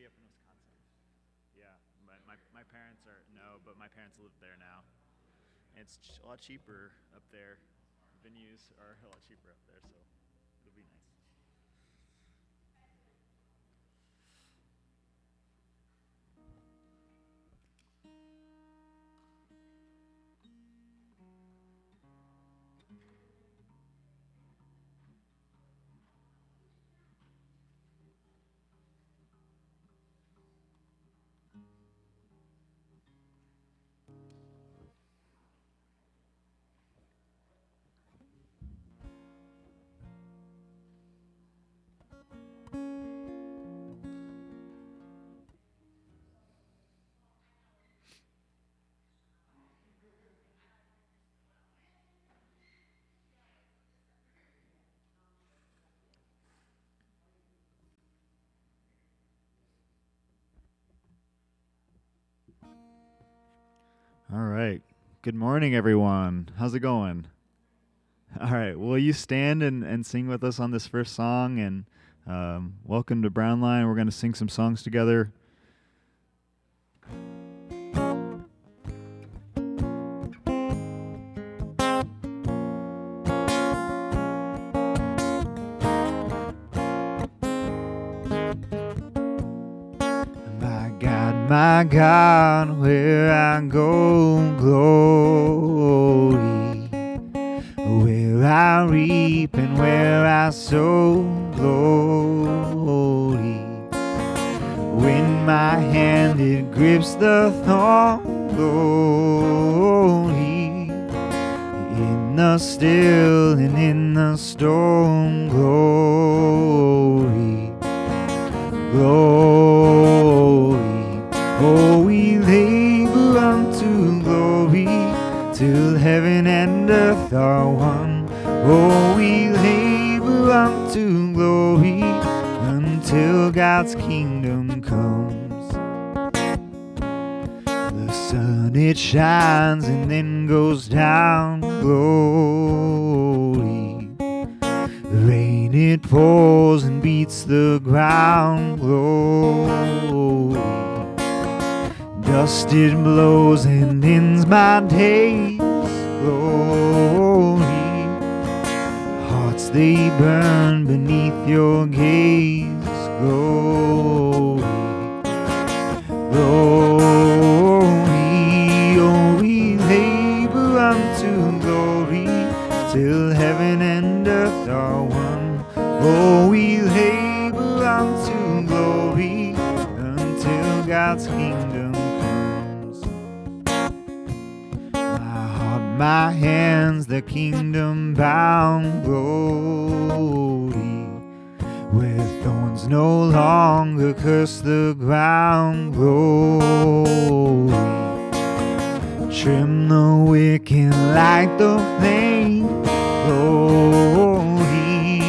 be up in Wisconsin. Yeah, my parents are no, but my parents live there now. And it's a lot cheaper up there. Venues are a lot cheaper up there, so it'll be nice. All right. Good morning, everyone. How's it going? All right. Will you stand and sing with us on this first song? And welcome to Brown Line. We're going to sing some songs together. My God, where I go, glory, where I reap and where I sow, glory. When my hand it grips the thorn, glory, in the still and in the storm, glory, glory. Oh, we labor unto glory, till heaven and earth are one. Oh, we labor unto glory, until God's kingdom comes. The sun, it shines and then goes down, glory. The rain, it pours and beats the ground, glory. Dust it blows and ends my days, glory. Hearts they burn beneath your gaze, glory, glory. Oh, we labor unto glory, till heaven and earth are one. Oh, we labor unto glory, until God's kingdom. My hands, the kingdom bound, glory, where thorns no longer curse the ground, glory. Trim the wick and light the flame, glory.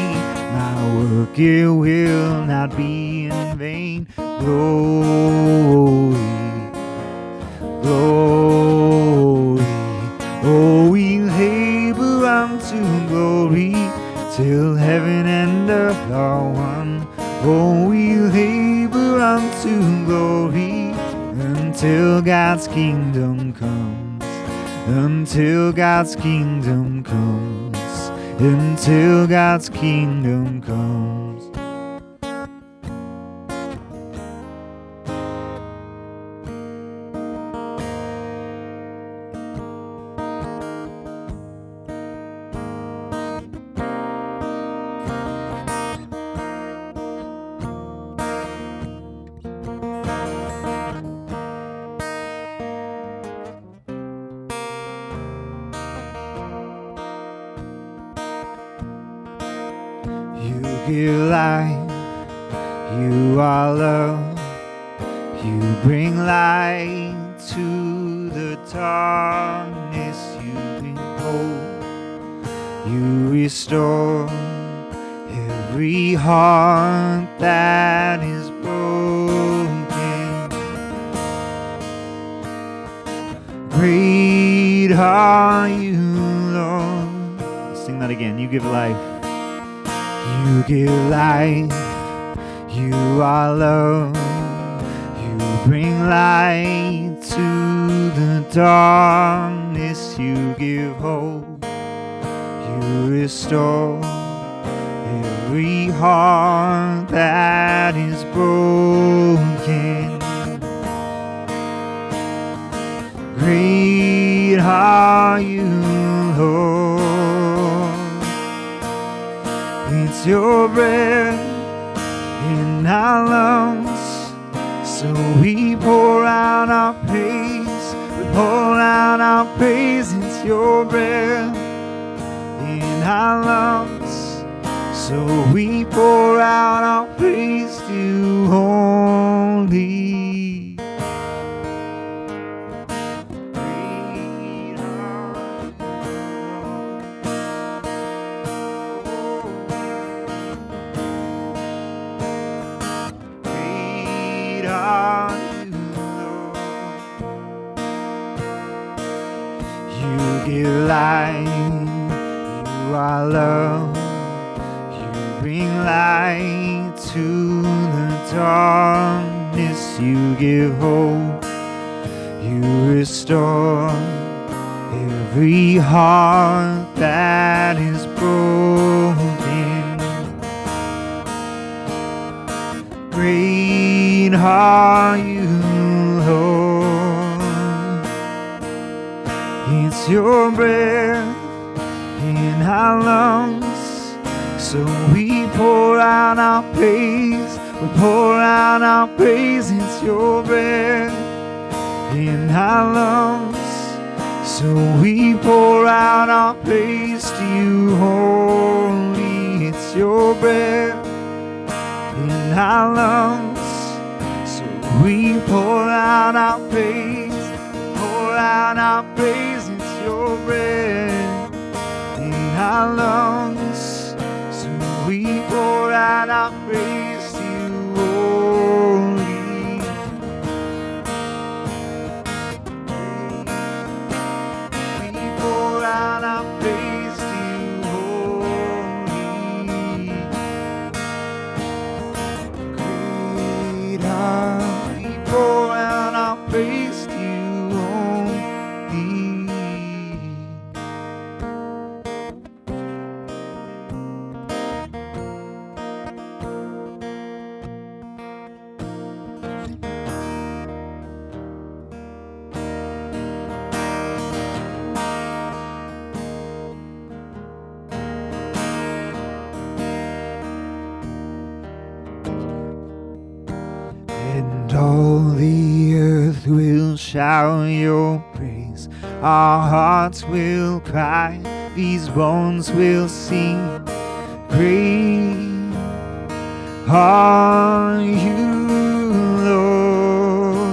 My work, it will not be in vain, glory, glory. Oh, we labor unto glory, till heaven and earth are one. Oh, we labor unto glory, until God's kingdom comes, until God's kingdom comes, until God's kingdom comes. You give life, you are love, you bring light to the darkness, you bring hope, you restore every heart that is broken. Great are you, Lord. Sing that again. You give life. You give life, you are love, bring light to the darkness. You give hope. You restore every heart that is broken. Great are you, Lord. It's your breath in our lungs, so we pour out our praise. We pour out our praise. It's your breath in our lungs, so we pour out our praise to only. You light, you are love. You bring light to the darkness. You give hope. You restore every heart that is broken. Great are you, Lord. It's your breath in our lungs, so we pour out our praise. We pour out our praise. It's your breath in our lungs, so we pour out our praise to you, holy. It's your breath in our lungs, so we pour out our praise. Pour out our praise. It's your breath in our lungs, so we pour out our praise to you, holy. We pour out our praise to you, holy. Great are we. Pour out our praise to you, holy. And all the earth will shout your praise. Our hearts will cry. These bones will sing. Great are you, Lord.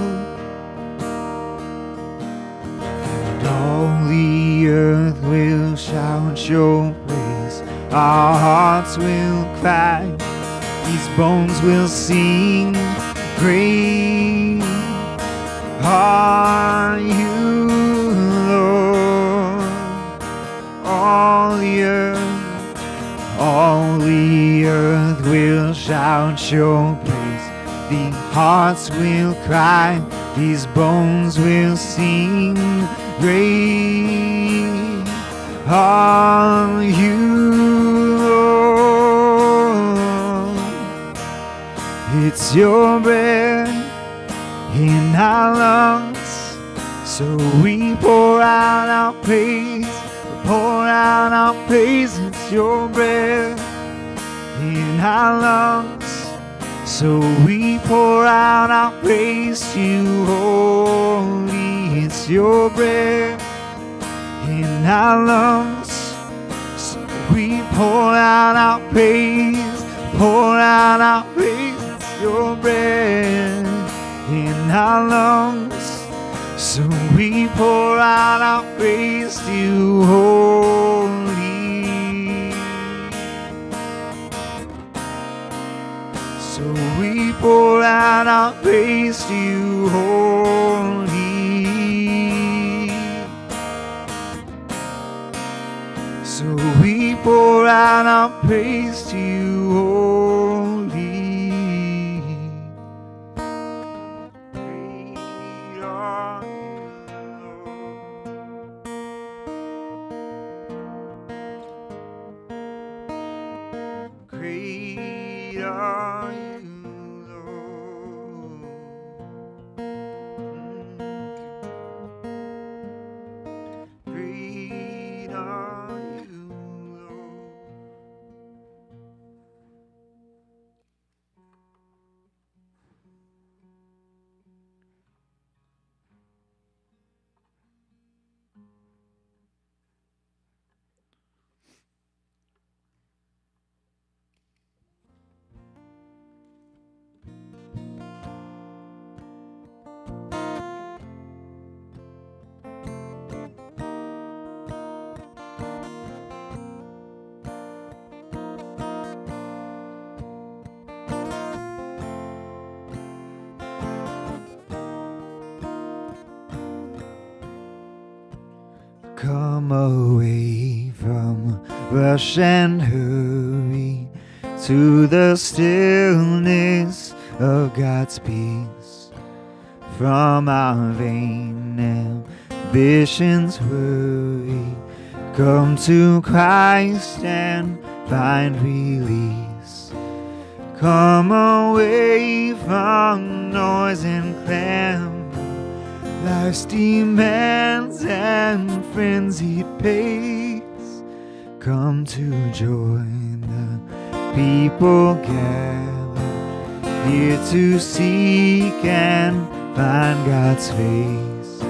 And all the earth will shout your praise. Our hearts will cry. These bones will sing. Great are you, Lord. All the earth will shout your praise. The hearts will cry. These bones will sing. Great are you, Lord. It's your breath in our lungs, so we pour out our praise. We pour out our praise. It's your breath in our lungs, so we pour out our praise to you, holy. It's your breath in our lungs, so we pour out our praise. Pour out our praise. It's your breath in our lungs, so we pour out our praise to you, holy. So we pour out our praise to you, holy. So we pour out our praise to you, holy. are you, Lord. Great are you, Lord. Come away from rush and hurry to the stillness of God's peace. From our vain ambitions worry, come to Christ and find release. Come away from noise and clamor, life's demands and frenzied pace. Come to join the people gathered here to seek and find God's face.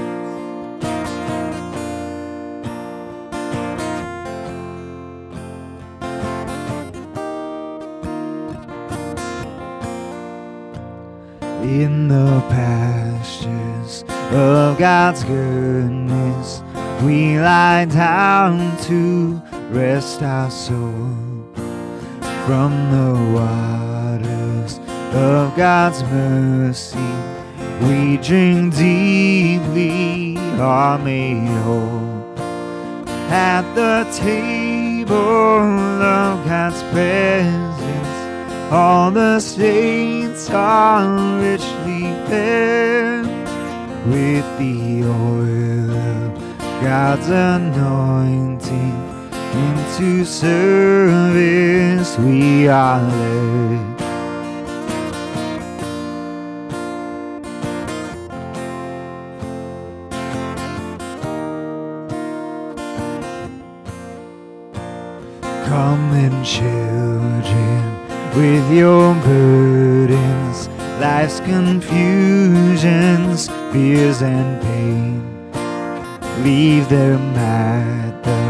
In the pastures of God's goodness, we lie down to rest our soul. From the waters of God's mercy, we drink deeply, are made whole. At the table of God's presence, all the saints are richly fed with the oil of God's anointing. Into service we are led. Come then, children, with your burdens, life's confusions, fears and pain. Leave them at the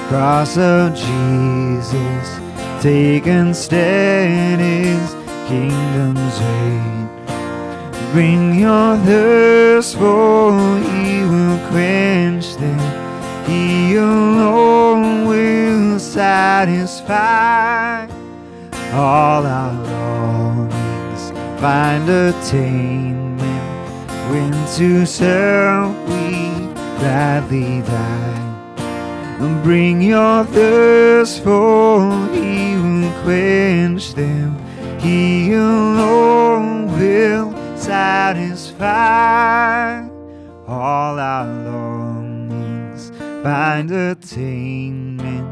cross of Jesus. Take and stand His kingdom's reign. Bring your thirst, for He will quench them. He alone will satisfy all our longings. Find attainment when to serve we gladly die. Bring your thirst, for He will quench them. He alone will satisfy all our longings. Find attainment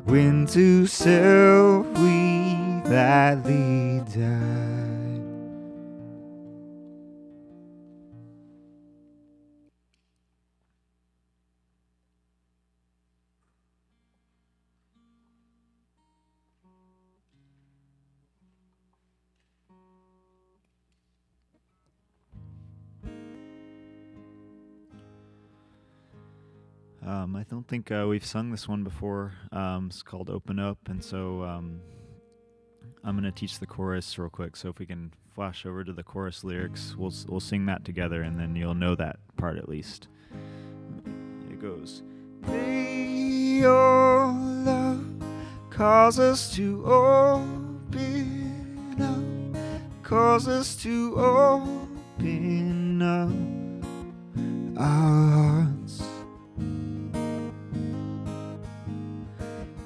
when to serve we gladly die. I don't think we've sung this one before. It's called Open Up, and so I'm going to teach the chorus real quick. So if we can flash over to the chorus lyrics, we'll sing that together, and then you'll know that part at least. It goes, may your love cause us to open up, cause us to open up our hearts.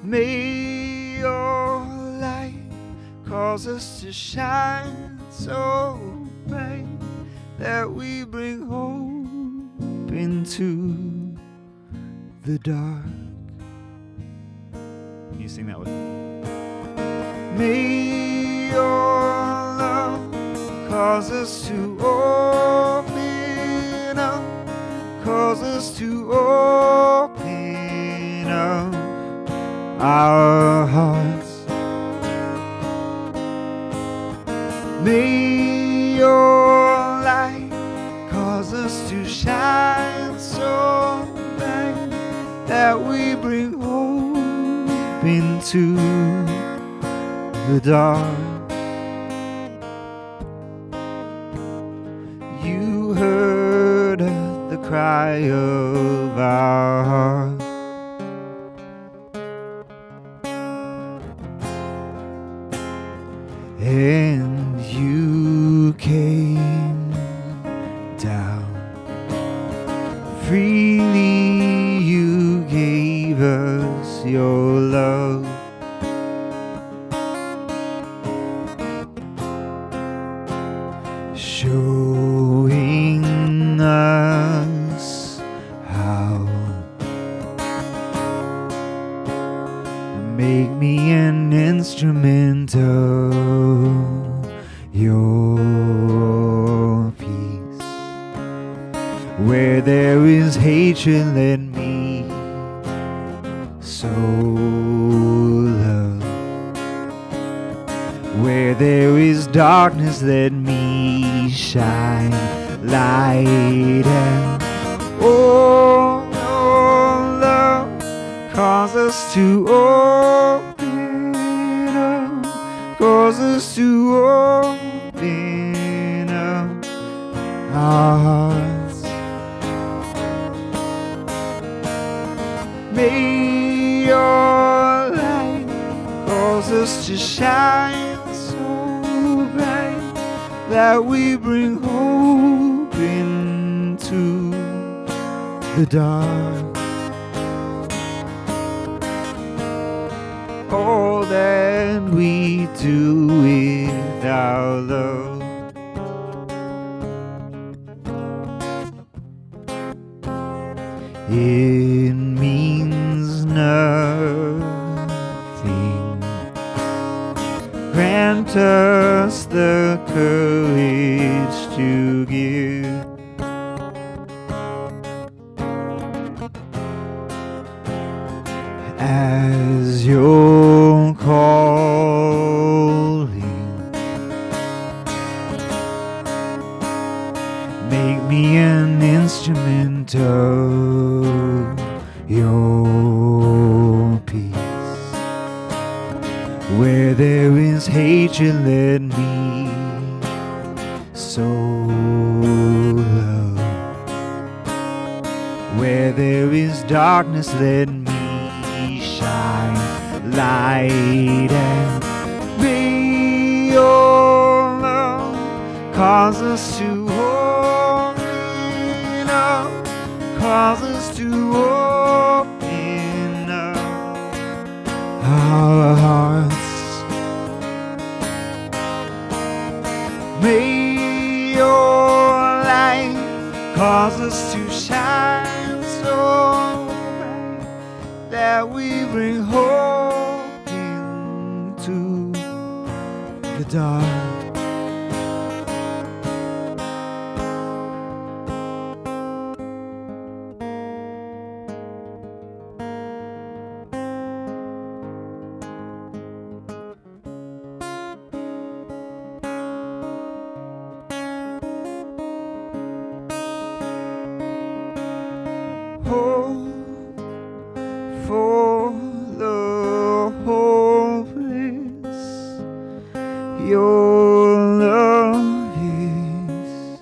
May your light cause us to shine so bright that we bring hope into the dark. Can you sing that with me? May your cause us to open up, cause us to open up our hearts. May your light cause us to shine so bright that we bring hope into the dark. You heard the cry of our heart, and you came down. Freely you gave us your love. Showing us how. Make me an instrument of your peace. Where there is hatred, let me sow love. Where there is darkness, let me shine light. And oh, love, cause us to open up, cause us to open up our hearts. May your light cause us to shine that we bring hope into the dark. All that we do without love, it means nothing. Grant us the courage to give. As you're calling, make me an instrument of your peace. Where there is hatred, let me sow love. Where there is darkness, let me shine light. And may your love cause us to open up, cause us to open up our hearts. May your light cause us to shine so bright that we bring hope into the dark. Hope for the hopeless, your love is.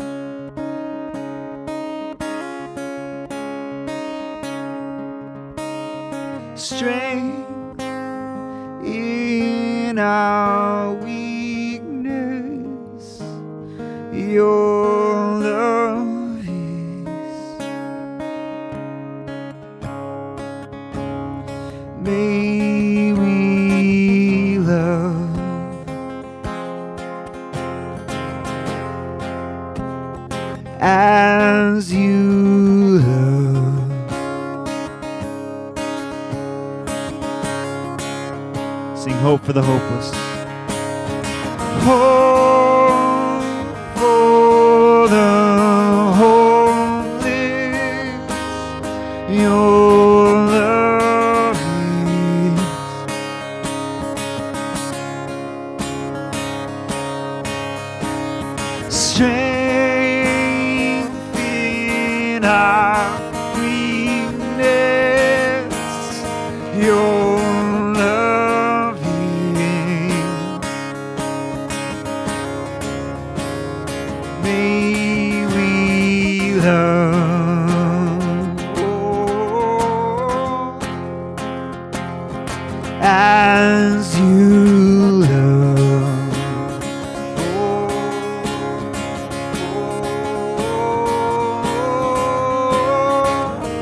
Strength in our weakness, your love is. May we love as you love. Sing hope for the hopeless. Hope for as you love.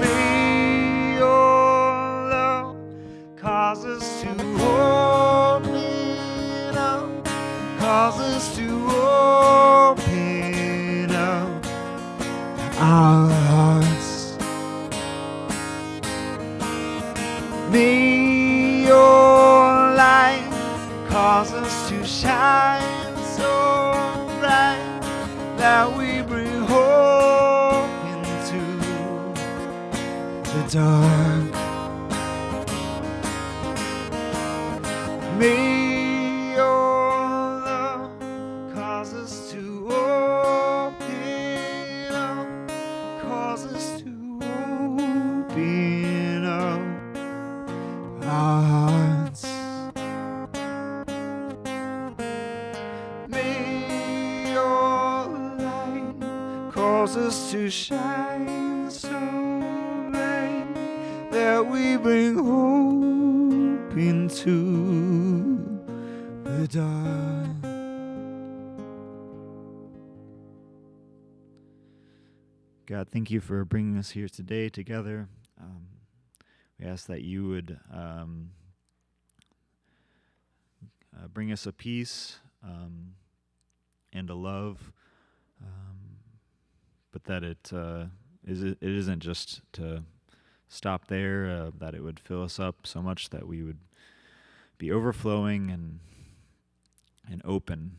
May your love cause us to open up, cause us to open up our hearts. May your light cause us to shine so bright that we bring hope into the dark. May your love cause us to open up, cause us to open up our hearts. May your light cause us to shine so bright that we bring hope into the dark. God, thank you for bringing us here today together. We ask that you would bring us a peace and a love, but that it isn't just to stop there, that it would fill us up so much that we would be overflowing and open,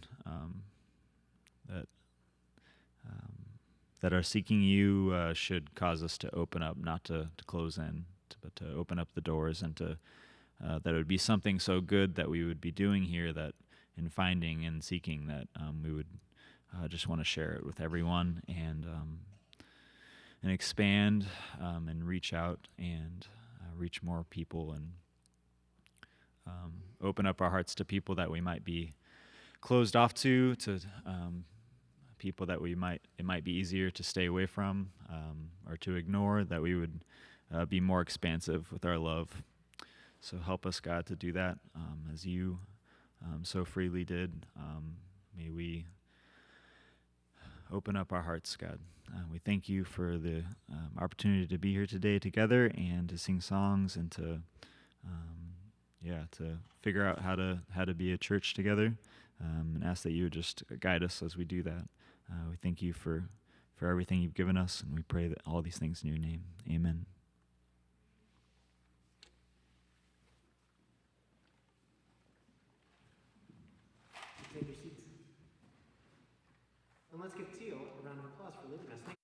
that our seeking you should cause us to open up, not to close in, but to open up the doors, and to that it would be something so good that we would be doing here, that in finding and seeking, that we would just want to share it with everyone, and expand and reach out and reach more people, and open up our hearts to people that we might be closed off to people that it might be easier to stay away from or to ignore, that we would be more expansive with our love. So help us, God, to do that as you so freely did. May we open up our hearts, God. We thank you for the opportunity to be here today together and to sing songs and to figure out how to be a church together, and ask that you would just guide us as we do that. We thank you for everything you've given us, and we pray that all these things in your name. Amen. Take your seats. And let's give Teal a round of applause for leading us.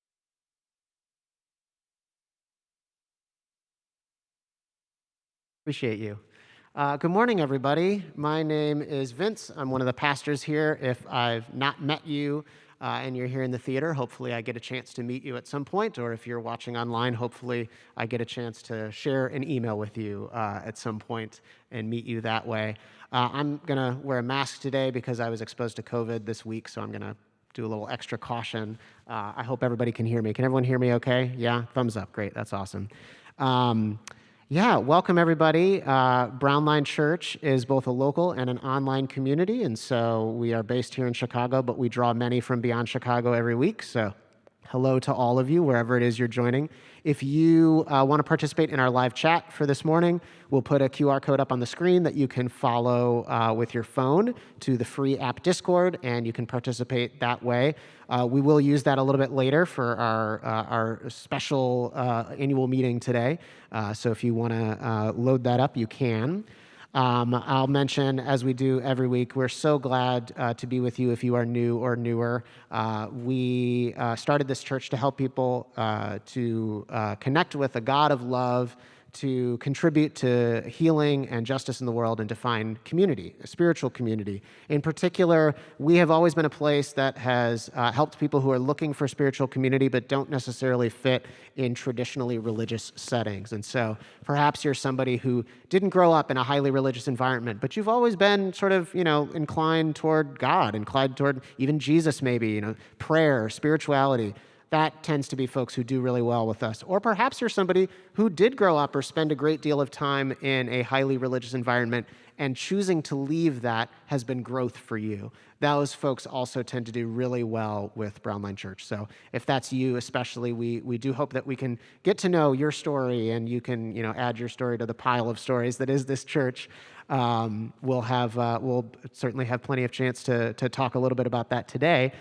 Appreciate you. Good morning, everybody. My name is Vince. I'm one of the pastors here. If I've not met you and you're here in the theater, hopefully I get a chance to meet you at some point, or if you're watching online, hopefully I get a chance to share an email with you at some point and meet you that way. I'm going to wear a mask today because I was exposed to COVID this week, so I'm going to do a little extra caution. I hope everybody can hear me. Can everyone hear me okay? Yeah? Thumbs up. Great. That's awesome. Welcome everybody. Brownline Church is both a local and an online community, and so we are based here in Chicago, but we draw many from beyond Chicago every week, so hello to all of you, wherever it is you're joining. If you want to participate in our live chat for this morning, we'll put a QR code up on the screen that you can follow with your phone to the free app Discord, and you can participate that way. We will use that a little bit later for our special annual meeting today. So if you want to load that up, you can. I'll mention, as we do every week, we're so glad to be with you if you are new or newer. We started this church to help people to connect with a God of love, to contribute to healing and justice in the world, and to find community, a spiritual community. In particular, we have always been a place that has helped people who are looking for spiritual community but don't necessarily fit in traditionally religious settings. And so perhaps you're somebody who didn't grow up in a highly religious environment, but you've always been sort of, inclined toward God, inclined toward even Jesus maybe, prayer, spirituality. that tends to be folks who do really well with us. Or perhaps you're somebody who did grow up or spend a great deal of time in a highly religious environment, and choosing to leave that has been growth for you. Those folks also tend to do really well with Brownline Church. So if that's you especially, we do hope that we can get to know your story, and you can add your story to the pile of stories that is this church. We'll certainly have plenty of chance to talk a little bit about that today.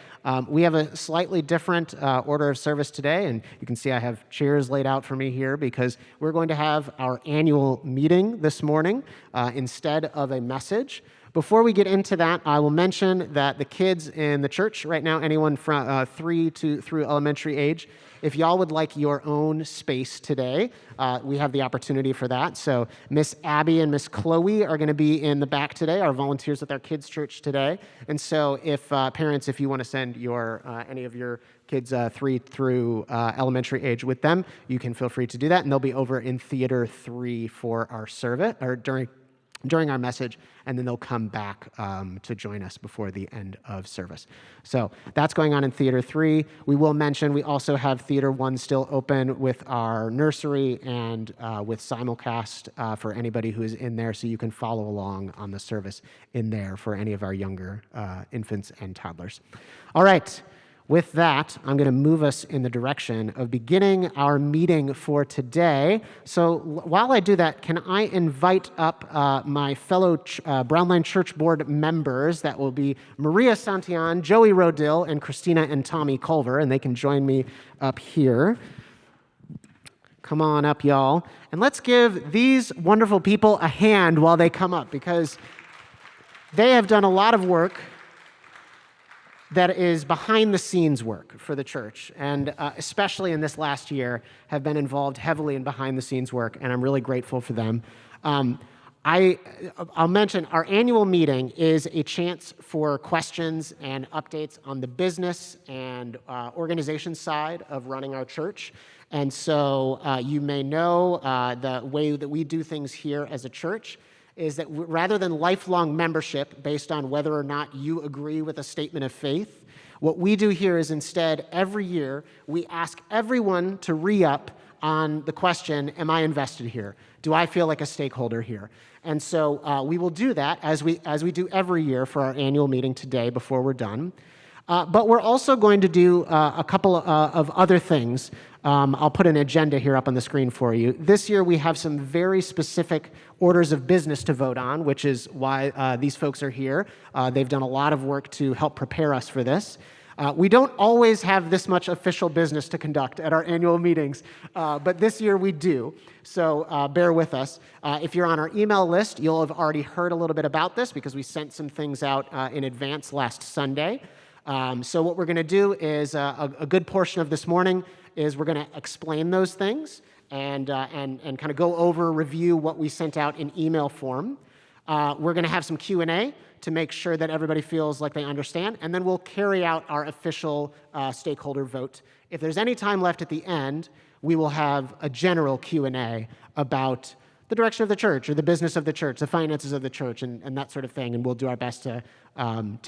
We have a slightly different order of service today, and you can see I have chairs laid out for me here because we're going to have our annual meeting this morning instead of a message. Before we get into that, I will mention that the kids in the church right now, anyone from 3 through elementary age, if y'all would like your own space today, we have the opportunity for that. So Miss Abby and Miss Chloe are going to be in the back today, our volunteers with our kids' church today. And so if parents, if you want to send any of your kids 3 through elementary age with them, you can feel free to do that. And they'll be over in Theater 3 for our service, or during our message, and then they'll come back to join us before the end of service. So that's going on in Theater 3. We will mention we also have Theater 1 still open with our nursery and with simulcast for anybody who is in there, so you can follow along on the service in there for any of our younger infants and toddlers. All right. With that, I'm going to move us in the direction of beginning our meeting for today. So while I do that, can I invite up my fellow Brownline Church Board members? That will be Maria Santillan, Joey Rodill, and Christina and Tommy Culver, and they can join me up here. Come on up, y'all. And let's give these wonderful people a hand while they come up, because they have done a lot of work that is behind the scenes work for the church, and especially in this last year have been involved heavily in behind the scenes work, and I'm really grateful for them. I'll mention our annual meeting is a chance for questions and updates on the business and organization side of running our church. And so you may know the way that we do things here as a church is that rather than lifelong membership based on whether or not you agree with a statement of faith, what we do here is instead every year we ask everyone to re-up on the question, am I invested here? Do I feel like a stakeholder here? And so we will do that as we do every year for our annual meeting today before we're done. But we're also going to do a couple of other things. I'll put an agenda here up on the screen for you. This year we have some very specific orders of business to vote on, which is why these folks are here. They've done a lot of work to help prepare us for this. We don't always have this much official business to conduct at our annual meetings, but this year we do. So bear with us. If you're on our email list, you'll have already heard a little bit about this because we sent some things out in advance last Sunday. So what we're going to do is a good portion of this morning is we're going to explain those things and kind of go over, review what we sent out in email form. We're going to have some Q&A to make sure that everybody feels like they understand, and then we'll carry out our official stakeholder vote. If there's any time left at the end, we will have a general Q&A about the direction of the church or the business of the church, the finances of the church, and that sort of thing, and we'll do our best to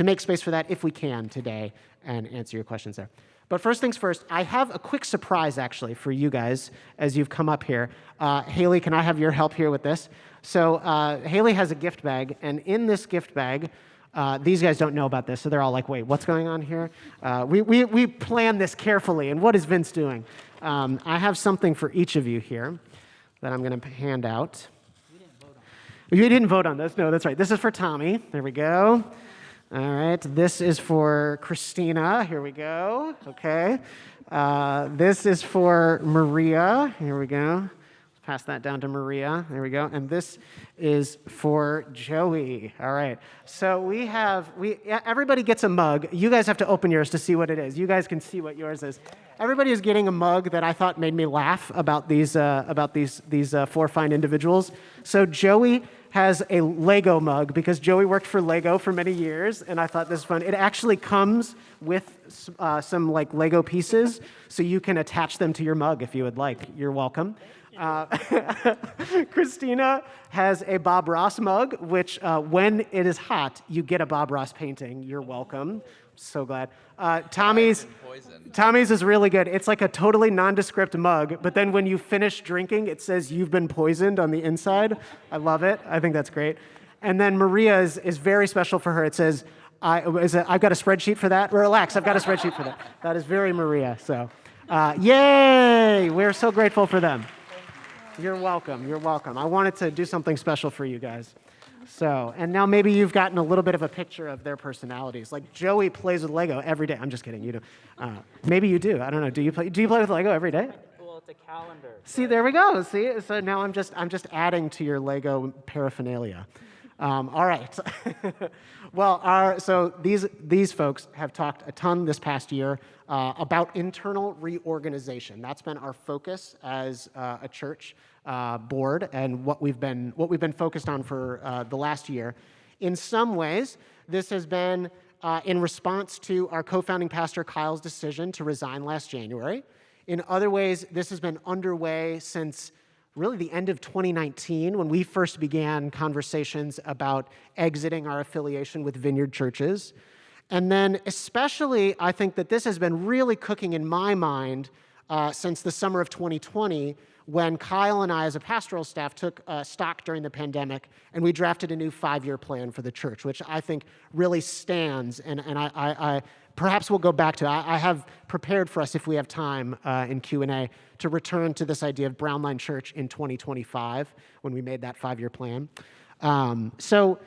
make space for that if we can today and answer your questions there. But first things first, I have a quick surprise, actually, for you guys as you've come up here. Haley, can I have your help here with this? So Haley has a gift bag, and in this gift bag, these guys don't know about this, so they're all like, wait, what's going on here? We planned this carefully, and what is Vince doing? I have something for each of you here that I'm going to hand out. You didn't vote on this? No, that's right. This is for Tommy. There we go. All right, this is for Christina. Here we go. Okay. This is for Maria. Here we go. Pass that down to Maria. There we go. And this is for Joey. All right. So everybody gets a mug. You guys have to open yours to see what it is. You guys can see what yours is. Everybody is getting a mug that I thought made me laugh about these four fine individuals. So Joey has a Lego mug because Joey worked for Lego for many years, and I thought this was fun. It actually comes with some like Lego pieces, so you can attach them to your mug if you would like. You're welcome. Christina has a Bob Ross mug, which when it is hot, you get a Bob Ross painting. You're welcome. so glad. Tommy's is really good. It's like a totally nondescript mug, but then when you finish drinking, it says you've been poisoned on the inside. I love it. I think that's great. And then Maria's is very special for her. It says, I've got a spreadsheet for that. Relax, I've got a spreadsheet for that. That is very Maria. So, yay! We're so grateful for them. You're welcome. You're welcome. I wanted to do something special for you guys. So, and now maybe you've gotten a little bit of a picture of their personalities. Like Joey plays with Lego every day. I'm just kidding. You do. Maybe you do. I don't know. Do you play with Lego every day? Well, it's a calendar. See, there we go. See, so now I'm just adding to your Lego paraphernalia. All right. Well, so these folks have talked a ton this past year about internal reorganization. That's been our focus as a church board, and what we've been focused on for the last year. In some ways, this has been in response to our co-founding pastor Kyle's decision to resign last January. In other ways, this has been underway since really the end of 2019, when we first began conversations about exiting our affiliation with Vineyard Churches. And then especially, I think that this has been really cooking in my mind since the summer of 2020, when Kyle and I, as a pastoral staff, took stock during the pandemic, and we drafted a new 5-year plan for the church, which I think really stands, and I perhaps we'll go back to. I have prepared for us, if we have time in Q&A, to return to this idea of Brownline Church in 2025, when we made that 5-year plan. So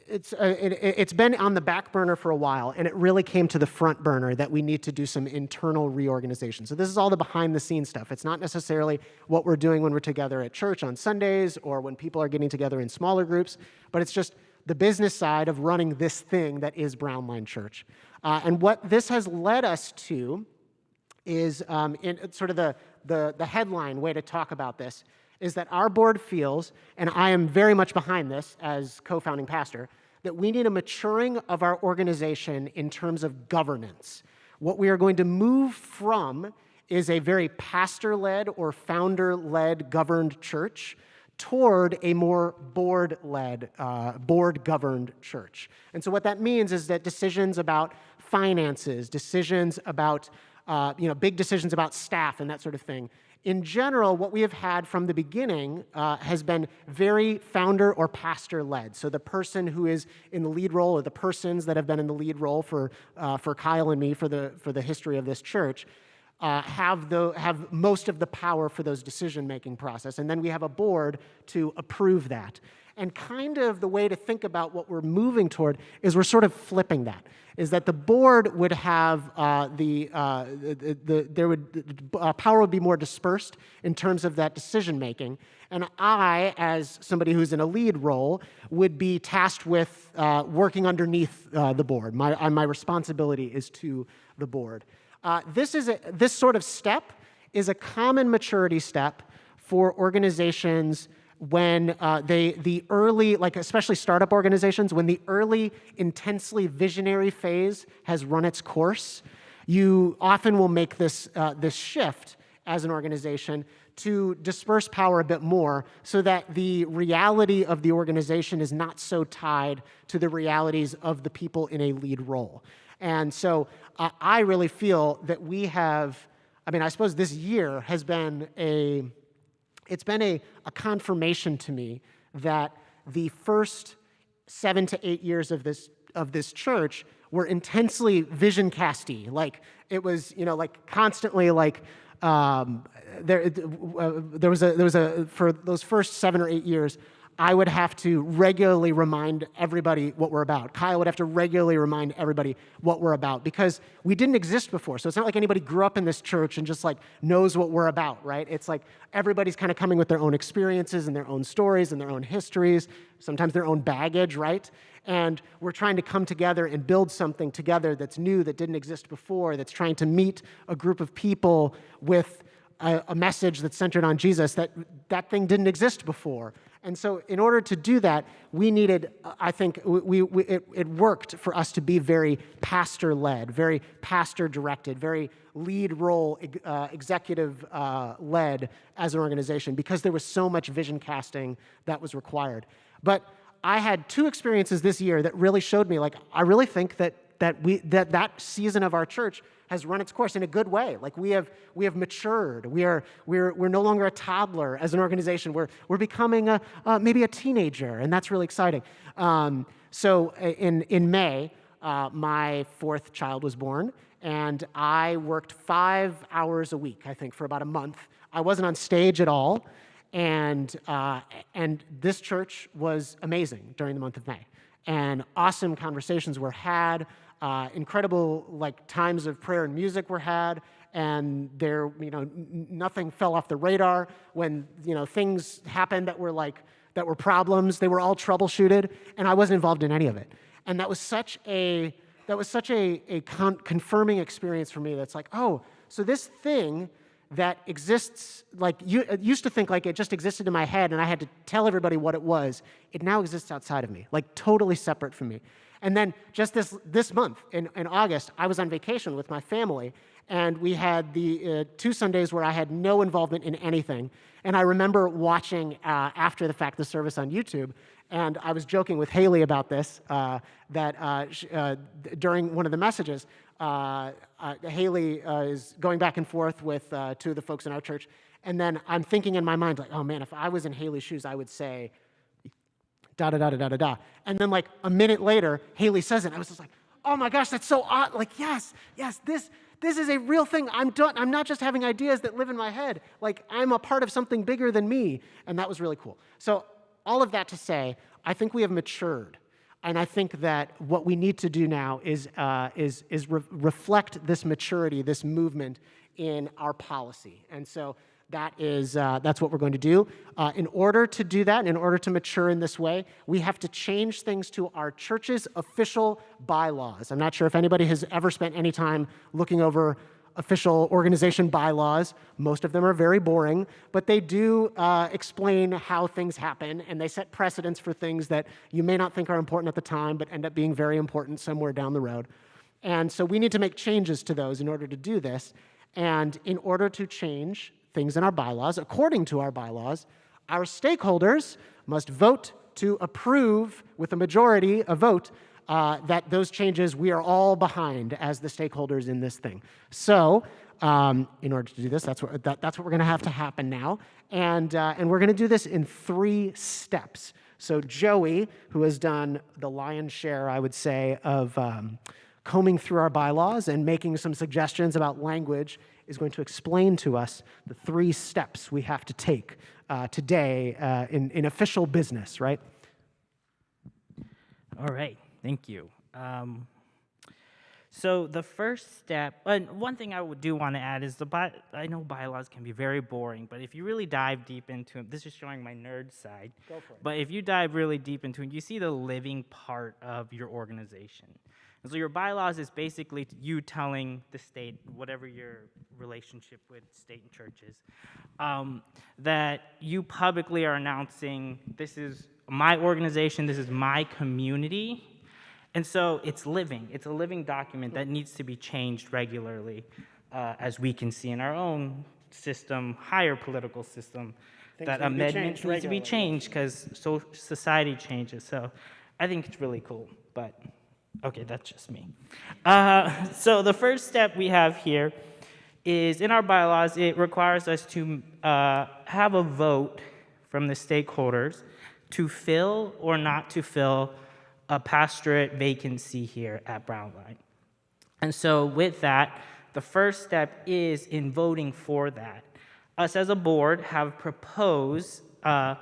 it's been on the back burner for a while, and it really came to the front burner that we need to do some internal reorganization. So this is all the behind-the-scenes stuff. It's not necessarily what we're doing when we're together at church on Sundays or when people are getting together in smaller groups, but it's just the business side of running this thing that is Brownline Church. And what this has led us to is, in sort of the headline way to talk about this, is that our board feels, and I am very much behind this as co-founding pastor, that we need a maturing of our organization in terms of governance. What we are going to move from is a very pastor-led or founder-led governed church toward a more board-led, board-governed church. And so what that means is that decisions about finances, decisions about, big decisions about staff and that sort of thing, in general, what we have had from the beginning has been very founder or pastor-led. So the person who is in the lead role, or the persons that have been in the lead role for Kyle and me for the history of this church, have most of the power for those decision-making process. And then we have a board to approve that. And kind of the way to think about what we're moving toward is we're sort of flipping that, is that the board would have power would be more dispersed in terms of that decision-making. And I, as somebody who's in a lead role, would be tasked with working underneath the board. My responsibility is to the board. This sort of step is a common maturity step for organizations when the early, like especially startup organizations, when the early intensely visionary phase has run its course, you often will make this shift as an organization to disperse power a bit more so that the reality of the organization is not so tied to the realities of the people in a lead role. And so I really feel that we have, I suppose this year has been a confirmation to me that the first 7 to 8 years of this church were intensely vision casty. Like it was, constantly like there was for those first 7 or 8 years, I would have to regularly remind everybody what we're about. Kyle would have to regularly remind everybody what we're about because we didn't exist before. So it's not like anybody grew up in this church and just like knows what we're about, right? It's like everybody's kind of coming with their own experiences and their own stories and their own histories, sometimes their own baggage, right? And we're trying to come together and build something together that's new, that didn't exist before, that's trying to meet a group of people with a message that's centered on Jesus that thing didn't exist before. And so in order to do that, we needed, I think, it worked for us to be very pastor-led, very pastor-directed, very lead role, executive-led as an organization because there was so much vision casting that was required. But I had 2 experiences this year that really showed me, like, I really think that that season of our church has run its course in a good way. Like we have matured. We're no longer a toddler as an organization. We're becoming maybe a teenager, and that's really exciting. So in May, my fourth child was born, and I worked 5 hours a week, I think, for about a month. I wasn't on stage at all, and this church was amazing during the month of May. And awesome conversations were had, incredible times of prayer and music were had, and there, nothing fell off the radar. When things happened that were problems, they were all troubleshooted, and I wasn't involved in any of it. And that was such a confirming experience for me. That's like, oh, so this thing that exists, used to think like it just existed in my head and I had to tell everybody what it was. It now exists outside of me, totally separate from me. And then just this month, in August, I was on vacation with my family, and we had the 2 Sundays where I had no involvement in anything. And I remember watching, after the fact, the service on YouTube, and I was joking with Haley about this, during one of the messages, Haley is going back and forth with 2 of the folks in our church, and then I'm thinking in my mind, oh man, if I was in Haley's shoes, I would say, da-da-da-da-da-da-da. And then a minute later, Haley says it, and I was just like, oh my gosh, that's so odd. Yes, this is a real thing. I'm not just having ideas that live in my head. I'm a part of something bigger than me, and that was really cool. So all of that to say, I think we have matured. And I think that what we need to do now is reflect this maturity, this movement in our policy. And so that's what we're going to do. In order to do that, in order to mature in this way, we have to change things to our church's official bylaws. I'm not sure if anybody has ever spent any time looking over official organization bylaws. Most of them are very boring, but they do explain how things happen, and they set precedents for things that you may not think are important at the time, but end up being very important somewhere down the road. And so we need to make changes to those in order to do this. And in order to change things in our bylaws, according to our bylaws, our stakeholders must vote to approve with a majority, a vote, that those changes we are all behind as the stakeholders in this thing. So in order to do this, that's what we're going to have to happen now. And we're going to do this in 3 steps. So Joey, who has done the lion's share, I would say, of combing through our bylaws and making some suggestions about language, is going to explain to us the 3 steps we have to take today in official business, right? All right. Thank you. So the first step, and one thing I do want to add is I know bylaws can be very boring, but if you really dive deep into them, this is showing my nerd side. Go for it. But if you dive really deep into it, you see the living part of your organization. And so your bylaws is basically you telling the state, whatever your relationship with state and churches, that you publicly are announcing, this is my organization, this is my community. And so it's living. It's a living document that needs to be changed regularly, as we can see in our own system, higher political system, that amendments need to be changed because society changes. So I think it's really cool, but okay, that's just me. So the first step we have here is in our bylaws, it requires us to have a vote from the stakeholders to fill or not to fill a pastorate vacancy here at Brownline. And so with that, the first step is in voting for that. Us as a board have proposed that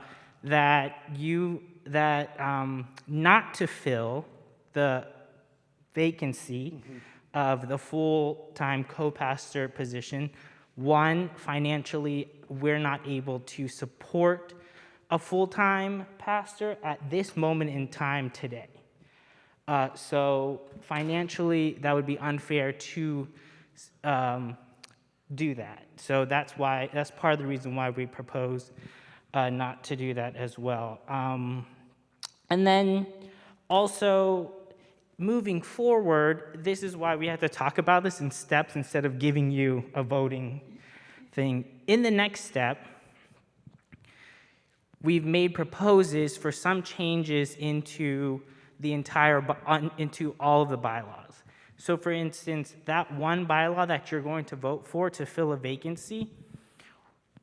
not to fill the vacancy of the full-time co-pastor position. One, financially, we're not able to support a full-time pastor at this moment in time today. So financially, that would be unfair to do that. So that's part of the reason why we propose not to do that as well. And then also, moving forward, this is why we have to talk about this in steps instead of giving you a voting thing. In the next step, we've made proposals for some changes into the into all of the bylaws. So for instance, that one bylaw that you're going to vote for to fill a vacancy,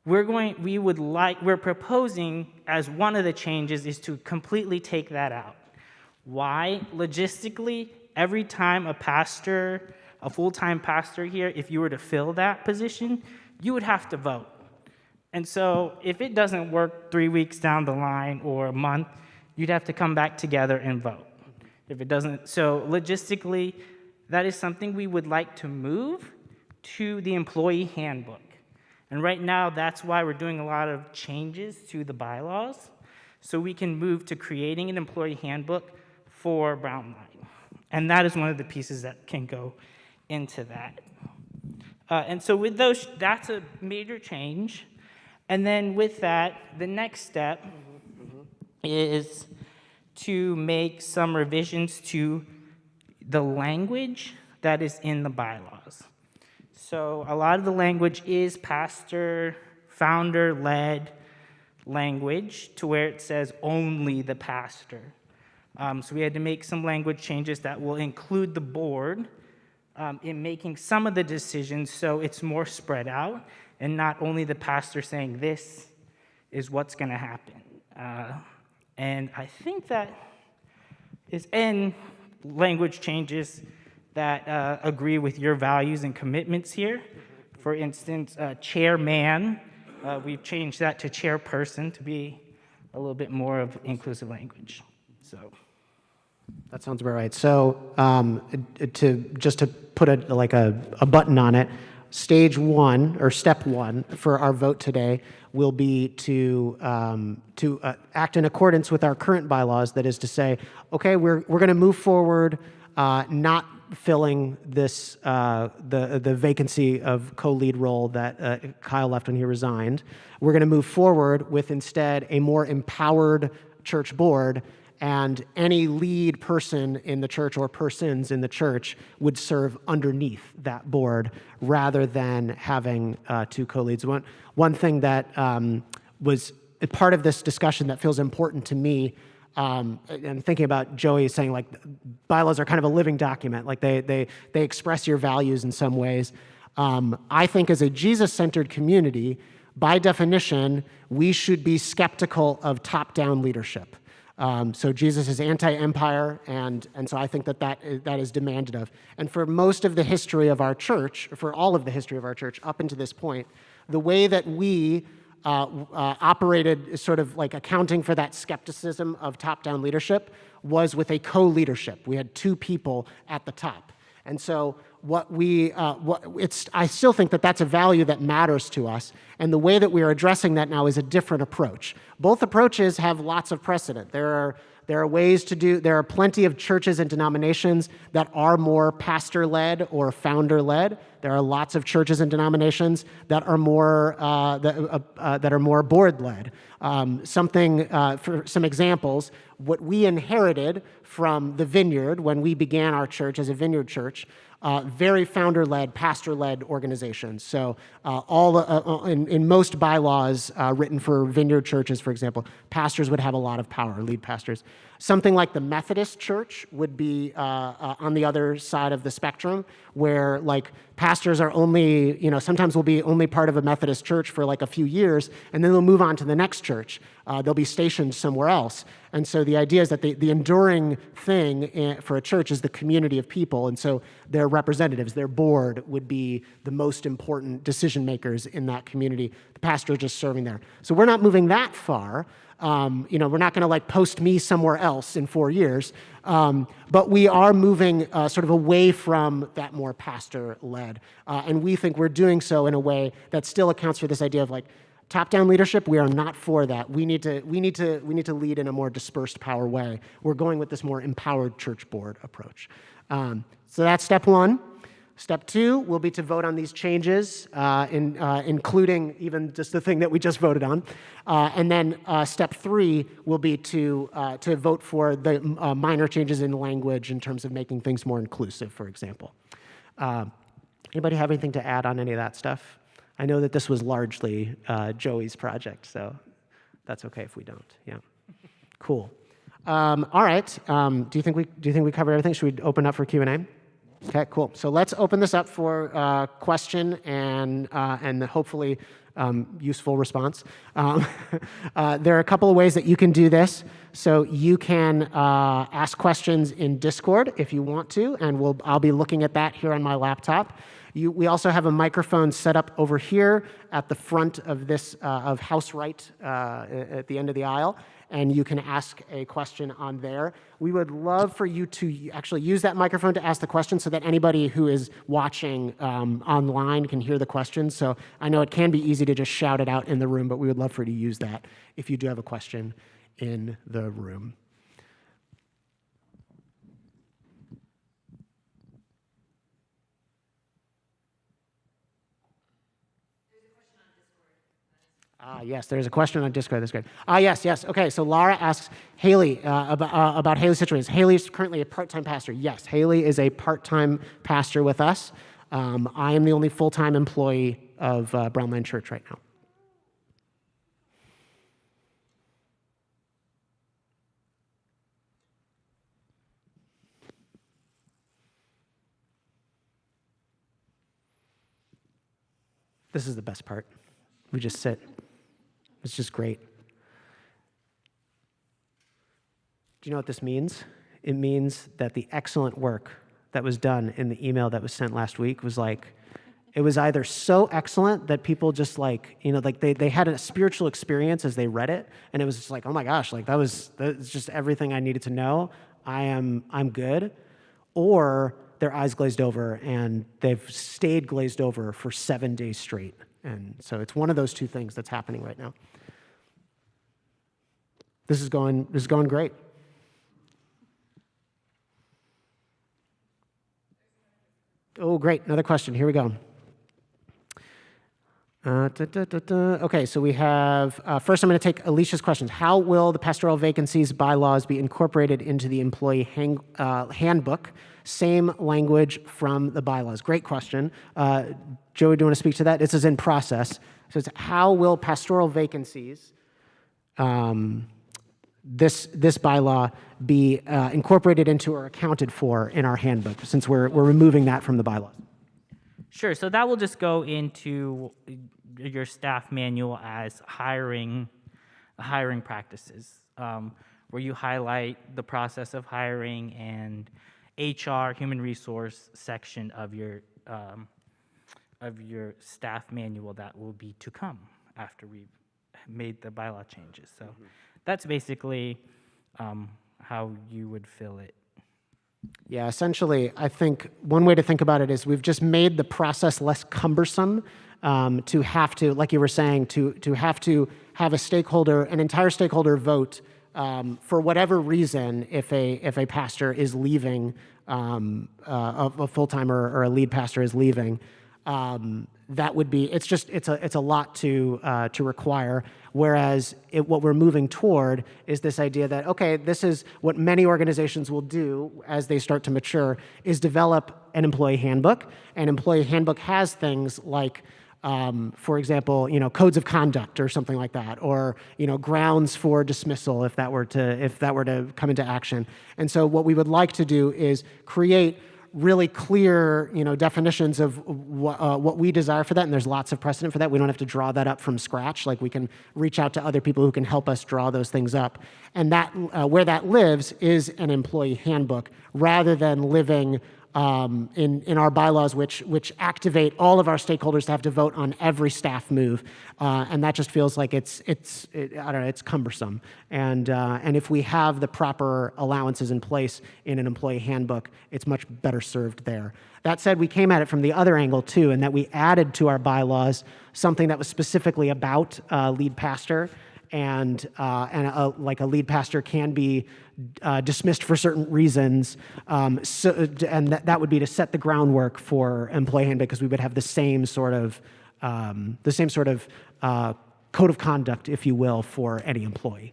we're proposing as one of the changes is to completely take that out. Why? Logistically, every time a full-time pastor here, if you were to fill that position, you would have to vote. And so if it doesn't work 3 weeks down the line or a month, you'd have to come back together and vote. If it doesn't, so logistically, that is something we would like to move to the employee handbook. And right now, that's why we're doing a lot of changes to the bylaws, so we can move to creating an employee handbook for Brownline. And that is one of the pieces that can go into that. And so with those, that's a major change. And then with that, the next step is to make some revisions to the language that is in the bylaws. So a lot of the language is pastor, founder-led language to where it says only the pastor. So we had to make some language changes that will include the board in making some of the decisions so it's more spread out and not only the pastor saying this is what's going to happen. And I think that is in language changes that agree with your values and commitments here. For instance, chairman, we've changed that to chairperson to be a little bit more of inclusive language. So That sounds about right. So to put a button on it, stage one or step one for our vote today will be to act in accordance with our current bylaws. That is to say, okay, we're going to move forward, not filling this the vacancy of co-lead role that Kyle left when he resigned. We're going to move forward with instead a more empowered church board, and any lead person in the church or persons in the church would serve underneath that board rather than having two co-leads. One thing that was a part of this discussion that feels important to me, and thinking about Joey saying like bylaws are kind of a living document, like they express your values in some ways. I think as a Jesus-centered community, by definition, we should be skeptical of top-down leadership. So Jesus is anti-empire, and so I think that is demanded of. And for most of the history of our church, for all of the history of our church up until this point, the way that we operated, sort of like accounting for that skepticism of top-down leadership, was with a co-leadership. We had two people at the top. And so I still think that that's a value that matters to us, and the way that we are addressing that now is a different approach. Both approaches have lots of precedent. There are plenty of churches and denominations that are more pastor-led or founder-led. There are lots of churches and denominations that are more board-led. For some examples, what we inherited from the Vineyard when we began our church as a Vineyard church, very founder-led, pastor-led organizations. So in most bylaws written for Vineyard churches, for example, pastors would have a lot of power, lead pastors. Something like the Methodist Church would be on the other side of the spectrum, where like pastors are only, sometimes will be only part of a Methodist church for like a few years, and then they'll move on to the next church. They'll be stationed somewhere else. And so the idea is that the enduring thing for a church is the community of people, and so their representatives, their board, would be the most important decision makers in that community. The pastor just serving there. So we're not moving that far. We're not going to like post me somewhere else in 4 years, but we are moving sort of away from that more pastor-led, and we think we're doing so in a way that still accounts for this idea of like top-down leadership. We are not for that. We need to lead in a more dispersed power way. We're going with this more empowered church board approach. So that's step one. Step two will be to vote on these changes, including even just the thing that we just voted on. And then step three will be to vote for the minor changes in language in terms of making things more inclusive, for example. Anybody have anything to add on any of that stuff? I know that this was largely Joey's project, so that's okay if we don't. Yeah, cool. All right. Do you think we covered everything? Should we open up for Q&A? Okay, cool. So let's open this up for question and hopefully useful response. There are a couple of ways that you can do this. So you can ask questions in Discord if you want to, and I'll be looking at that here on my laptop. We also have a microphone set up over here at the front of this of house right at the end of the aisle, and you can ask a question on there. We would love for you to actually use that microphone to ask the question so that anybody who is watching online can hear the question. So I know it can be easy to just shout it out in the room, but we would love for you to use that if you do have a question in the room. Yes, there's a question on Discord. That's great. Yes. Okay, so Laura asks Haley about Haley's situation. Haley is currently a part-time pastor. Yes, Haley is a part-time pastor with us. I am the only full-time employee of Brownline Church right now. This is the best part. We just sit. It's just great. Do you know what this means? It means that the excellent work that was done in the email that was sent last week was it was either so excellent that people just they had a spiritual experience as they read it, and it was just like, oh my gosh, that's just everything I needed to know. I'm good. Or their eyes glazed over and they've stayed glazed over for 7 days straight. And so it's one of those two things that's happening right now. This is going great. Oh, great. Another question. Here we go. Okay, so we have, first I'm going to take Alicia's questions. How will the pastoral vacancies bylaws be incorporated into the employee handbook? Same language from the bylaws. Great question. Joey, do you want to speak to that? This is in process. So it's how will pastoral vacancies, this bylaw, be incorporated into or accounted for in our handbook, since we're removing that from the bylaws? Sure. So that will just go into your staff manual as hiring practices, where you highlight the process of hiring and HR, human resource section of your staff manual that will be to come after we've made the bylaw changes. So that's basically how you would fill it. Yeah, essentially, I think one way to think about it is we've just made the process less cumbersome to have to, like you were saying, to have to have an entire stakeholder vote for whatever reason if a pastor is leaving, a full-timer or a lead pastor is leaving. That would be, it's a lot to require. Whereas what we're moving toward is this idea that, okay, this is what many organizations will do as they start to mature, is develop an employee handbook. An employee handbook has things like, for example, codes of conduct or something like that, or grounds for dismissal if that were to come into action. And so what we would like to do is create really clear, definitions of what we desire for that, and there's lots of precedent for that. We don't have to draw that up from scratch. Like, we can reach out to other people who can help us draw those things up, and that where that lives is an employee handbook, rather than living in our bylaws, which activate all of our stakeholders to have to vote on every staff move, and that just feels like it's cumbersome. And if we have the proper allowances in place in an employee handbook, it's much better served there. That said, we came at it from the other angle too, in that we added to our bylaws something that was specifically about lead pastor. And like a lead pastor can be dismissed for certain reasons, and that would be to set the groundwork for employee handbook, because we would have the same sort of code of conduct, if you will, for any employee.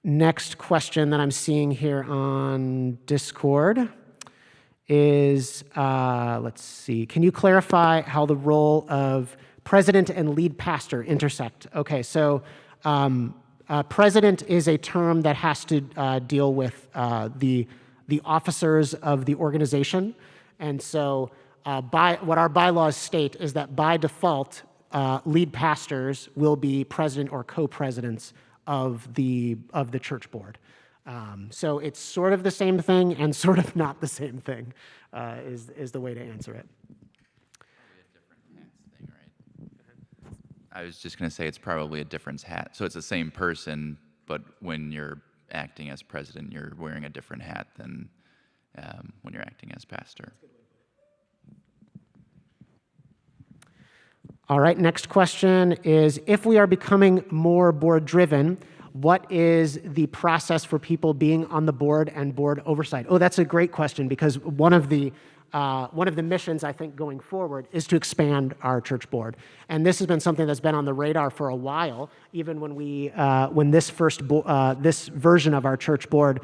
Next question that I'm seeing here on Discord is, let's see, can you clarify how the role of president and lead pastor intersect? Okay, so president is a term that has to deal with the the officers of the organization. And so what our bylaws state is that by default, lead pastors will be president or co-presidents of the church board. So it's sort of the same thing and sort of not the same thing is the way to answer it. I was just going to say it's probably a different hat. So it's the same person, but when you're acting as president, you're wearing a different hat than when you're acting as pastor. All right, next question is, if we are becoming more board-driven, what is the process for people being on the board and board oversight? Oh, that's a great question, because one of the missions, I think, going forward is to expand our church board. And this has been something that's been on the radar for a while, even when this version of our church board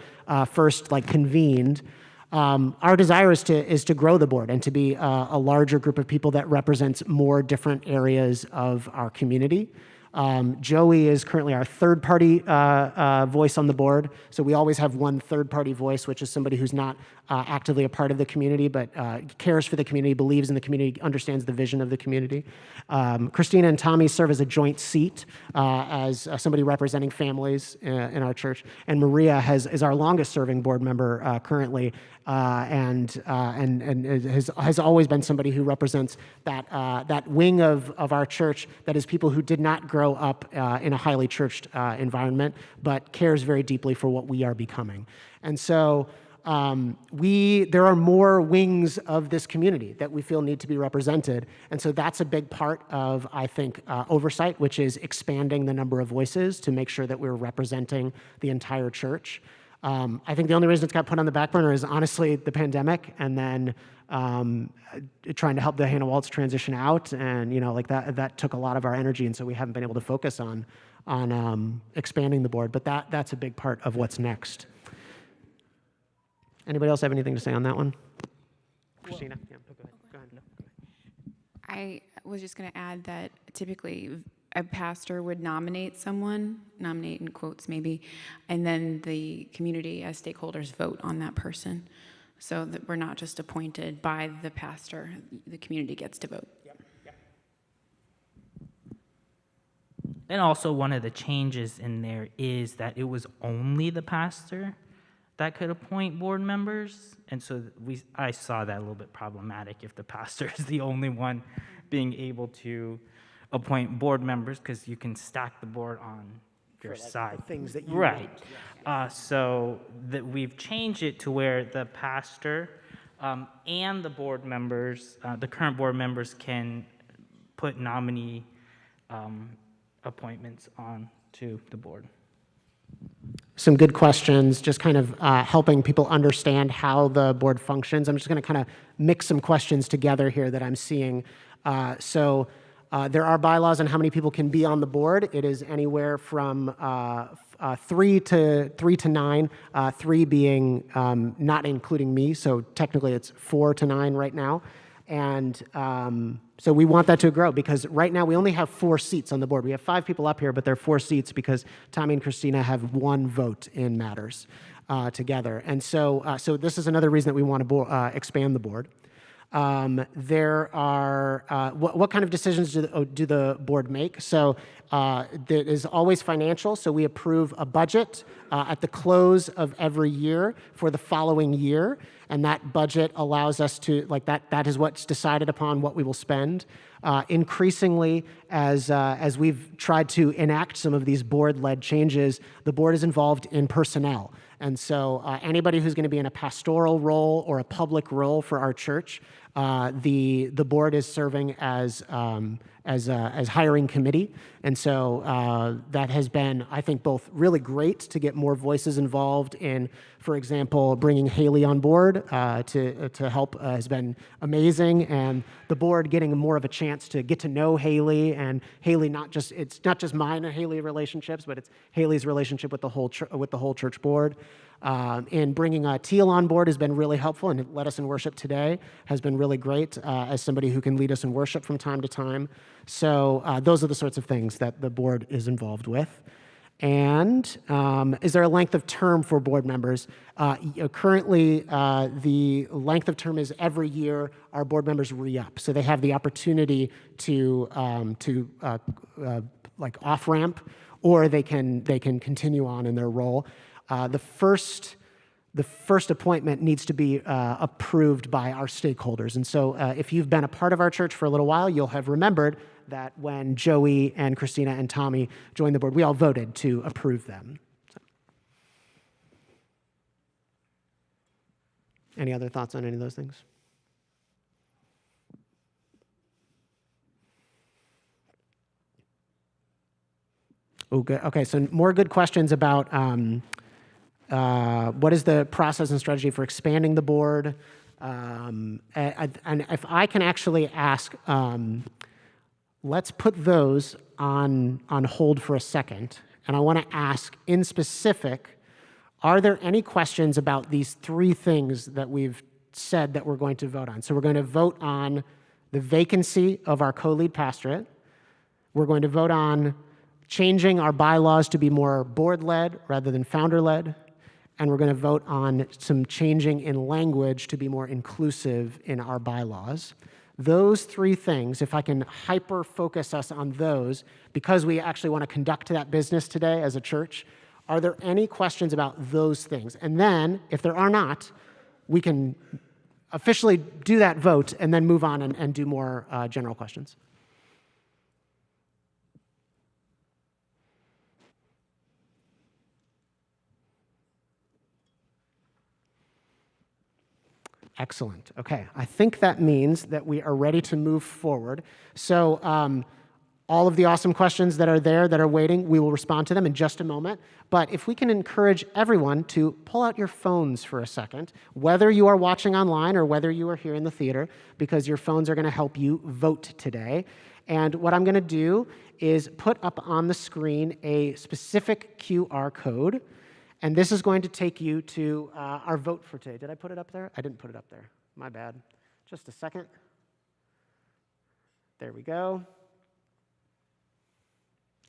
first convened. Our desire is to grow the board and to be a larger group of people that represents more different areas of our community. Joey is currently our third-party voice on the board. So we always have one third-party voice, which is somebody who's not actively a part of the community, but cares for the community, believes in the community, understands the vision of the community. Christina and Tommy serve as a joint seat as somebody representing families in our church. And Maria is our longest-serving board member currently, and has always been somebody who represents that wing of our church that is people who did not grow up in a highly churched environment, but cares very deeply for what we are becoming. And so there are more wings of this community that we feel need to be represented. And so that's a big part of, I think, oversight, which is expanding the number of voices to make sure that we're representing the entire church. I think the only reason it's got put on the back burner is honestly the pandemic, and then trying to help the Hannah Waltz transition out, and that took a lot of our energy, and so we haven't been able to focus on expanding the board. But that's a big part of what's next. Anybody else have anything to say on that one? Christina? Yeah, go ahead. I was just going to add that typically a pastor would nominate someone, nominate in quotes maybe, and then the community as stakeholders vote on that person. So that we're not just appointed by the pastor, the community gets to vote. Yep. And also one of the changes in there is that it was only the pastor that could appoint board members. And so I saw that a little bit problematic if the pastor is the only one being able to appoint board members, because you can stack the board on your side. The things that you right. want. So that we've changed it to where the pastor and the board members, the current board members, can put nominee appointments on to the board. Some good questions, just kind of helping people understand how the board functions. I'm just going to kind of mix some questions together here that I'm seeing. So there are bylaws on how many people can be on the board. It is anywhere from 3 to 9, 3 being not including me, so technically it's 4 to 9 right now. And so we want that to grow, because right now we only have 4 seats on the board. We have 5 people up here, but there are 4 seats because Tommy and Christina have 1 vote in matters together. And so this is another reason that we want to expand the board. There are, what kind of decisions do the board make? So it is always financial, so we approve a budget at the close of every year for the following year, and that budget allows us to, that is what's decided upon what we will spend. Increasingly, as we've tried to enact some of these board-led changes, the board is involved in personnel. And so anybody who's going to be in a pastoral role or a public role for our church, the board is serving as hiring committee. And so that has been, I think, both really great to get more voices involved in, for example, bringing Haley on board to help has been amazing. And the board getting more of a chance to get to know Haley, and Haley it's not just mine and Haley relationships, but it's Haley's relationship with the whole church board. And bringing Teal on board has been really helpful, and led us in worship today has been really great as somebody who can lead us in worship from time to time. So those are the sorts of things that the board is involved with. And is there a length of term for board members? Currently, the length of term is every year our board members re-up. So they have the opportunity to like off-ramp, or they can continue on in their role. The first appointment needs to be approved by our stakeholders. And so if you've been a part of our church for a little while, you'll have remembered that when Joey and Christina and Tommy joined the board, we all voted to approve them. So. Any other thoughts on any of those things? Oh, good. Okay, so more good questions about what is the process and strategy for expanding the board? And if I can actually ask, let's put those on hold for a second. And I want to ask in specific, are there any questions about these three things that we've said that we're going to vote on? So we're going to vote on the vacancy of our co-lead pastorate. We're going to vote on changing our bylaws to be more board-led rather than founder-led. And we're going to vote on some changing in language to be more inclusive in our bylaws. Those three things, if I can hyper-focus us on those, because we actually want to conduct that business today as a church, are there any questions about those things? And then, if there are not, we can officially do that vote and then move on and do more general questions. Excellent. Okay, I think that means that we are ready to move forward. So all of the awesome questions that are there that are waiting, we will respond to them in just a moment. But if we can encourage everyone to pull out your phones for a second, whether you are watching online or whether you are here in the theater, because your phones are going to help you vote today. And what I'm going to do is put up on the screen a specific QR code. And this is going to take you to our vote for today. Did I put it up there? I didn't put it up there. My bad. Just a second. There we go.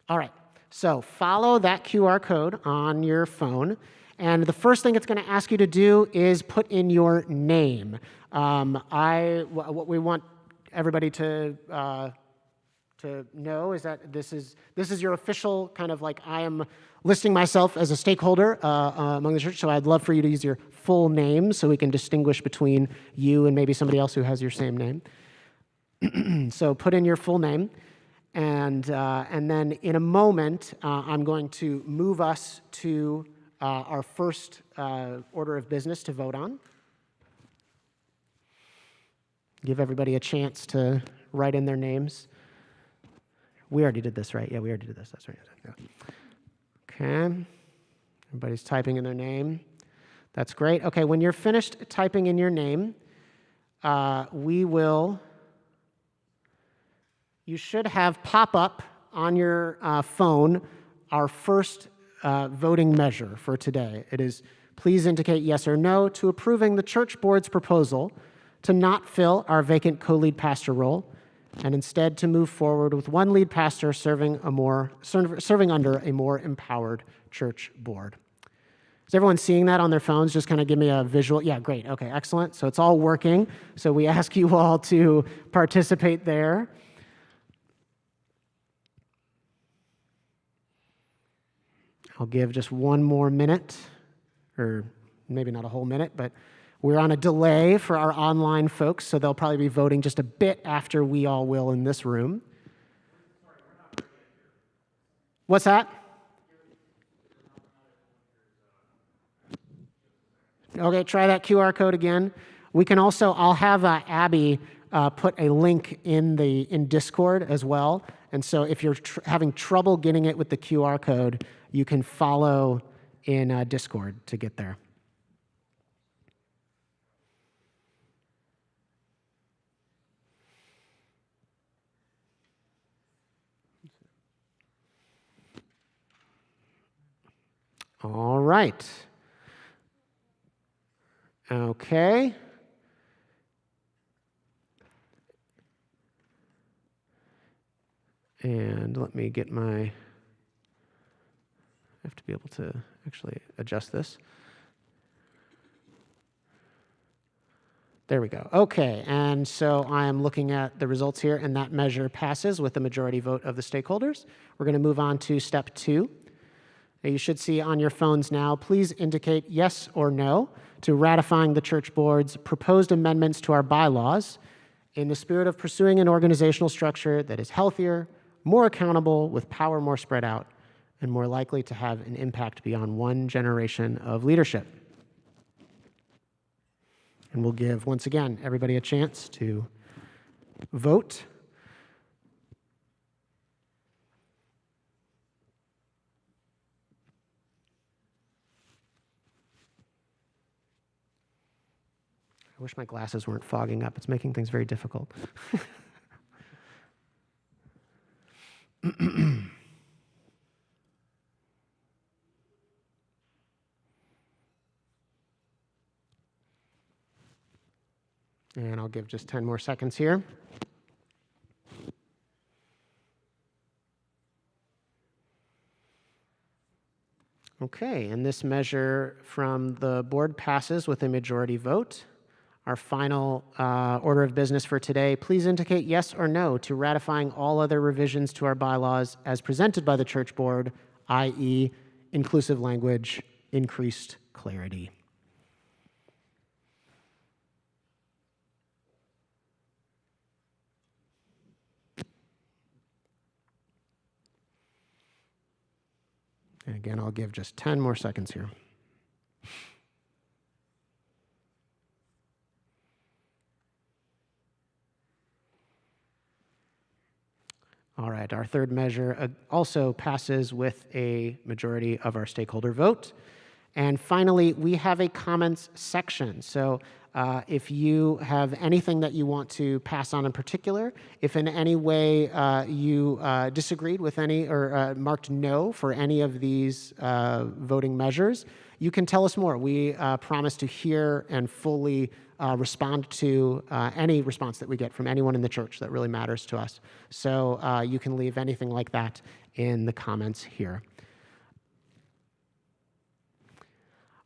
All right. So follow that QR code on your phone. And the first thing it's going to ask you to do is put in your name. What we want everybody to know is that this is your official kind of like, I am listing myself as a stakeholder among the church, so I'd love for you to use your full name so we can distinguish between you and maybe somebody else who has your same name. So put in your full name, and then in a moment, I'm going to move us to our first order of business to vote on. Give everybody a chance to write in their names. We already did this, right? Yeah, we already did this. That's right. Yeah. Okay. Everybody's typing in their name. That's great. Okay, when you're finished typing in your name, you should have pop up on your phone our first voting measure for today. It is, please indicate yes or no to approving the church board's proposal to not fill our vacant co-lead pastor role, and instead to move forward with one lead pastor serving under a more empowered church board. Is everyone seeing that on their phones? Just kind of give me a visual. Yeah, great. Okay, excellent. So it's all working. So we ask you all to participate there. I'll give just one more minute, or maybe not a whole minute, but we're on a delay for our online folks, so they'll probably be voting just a bit after we all will in this room. What's that? Okay, try that QR code again. We can also, I'll have Abby put a link in Discord as well. And so if you're having trouble getting it with the QR code, you can follow in Discord to get there. All right. Okay. And let me get my have to be able to actually adjust this. There we go. Okay, and so I am looking at the results here, and that measure passes with the majority vote of the stakeholders. We're going to move on to step 2. Now, you should see on your phones now, please indicate yes or no to ratifying the church board's proposed amendments to our bylaws in the spirit of pursuing an organizational structure that is healthier, more accountable, with power more spread out, and more likely to have an impact beyond one generation of leadership. And we'll give, once again, everybody a chance to vote. I wish my glasses weren't fogging up. It's making things very difficult. And I'll give just 10 more seconds here. Okay, and this measure from the board passes with a majority vote. Our final order of business for today, please indicate yes or no to ratifying all other revisions to our bylaws as presented by the church board, i.e. inclusive language, increased clarity. And again, I'll give just 10 more seconds here. All right, our third measure also passes with a majority of our stakeholder vote. And finally, we have a comments section. So if you have anything that you want to pass on in particular, if in any way you disagreed with any or marked no for any of these voting measures, you can tell us more. We promise to hear and fully respond to any response that we get from anyone in the church that really matters to us. So you can leave anything like that in the comments here.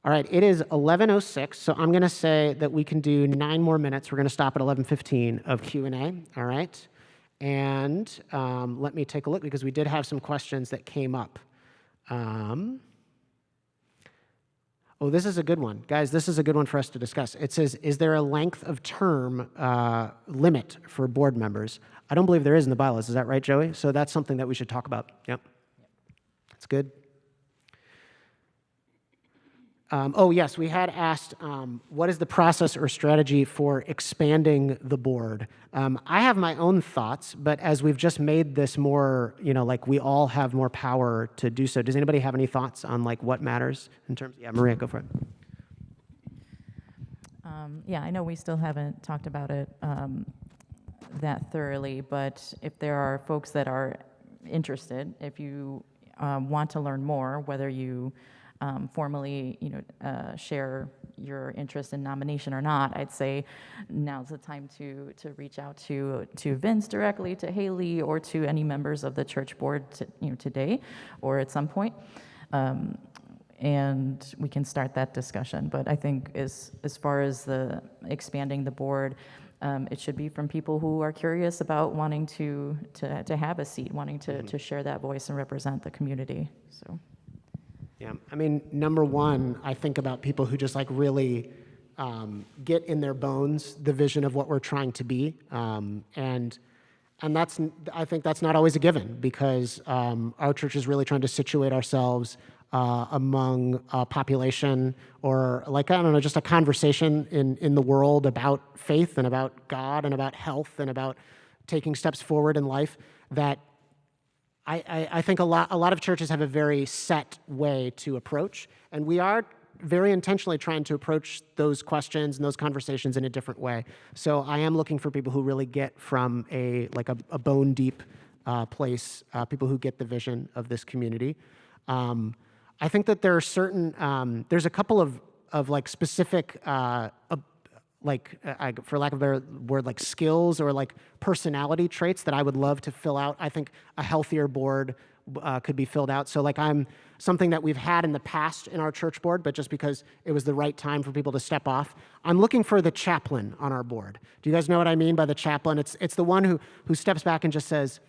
All right, it is 11:06, so I'm going to say that we can do 9 more minutes. We're going to stop at 11:15 of Q&A, all right? And let me take a look, because we did have some questions that came up. Oh, this is a good one. Guys, this is a good one for us to discuss. It says, is there a length of term limit for board members? I don't believe there is in the bylaws. Is that right, Joey? So that's something that we should talk about. Yep. That's good. Oh, yes, we had asked, what is the process or strategy for expanding the board? I have my own thoughts, but as we've just made this more, like we all have more power to do so. Does anybody have any thoughts on like what matters in terms? Yeah, Maria, go for it. Yeah, I know we still haven't talked about it that thoroughly, but if there are folks that are interested, if you want to learn more, whether you formally, share your interest in nomination or not, I'd say now's the time to reach out to Vince directly, to Haley, or to any members of the church board, today or at some point, and we can start that discussion. But I think as far as the expanding the board, it should be from people who are curious about wanting to have a seat, wanting to share that voice and represent the community. So. Yeah, I mean, number one, I think about people who just like really get in their bones the vision of what we're trying to be, and that's, I think that's not always a given, because our church is really trying to situate ourselves among a population, or like, I don't know, just a conversation in the world about faith and about God and about health and about taking steps forward in life that I think a lot of churches have a very set way to approach, and we are very intentionally trying to approach those questions and those conversations in a different way. So I am looking for people who really get from a bone deep place, people who get the vision of this community. I think that there are certain, there's a couple of like specific for lack of a better word, like skills or like personality traits that I would love to fill out. I think a healthier board could be filled out. So like I'm something that we've had in the past in our church board, but just because it was the right time for people to step off. I'm looking for the chaplain on our board. Do you guys know what I mean by the chaplain? It's the one who steps back and just says,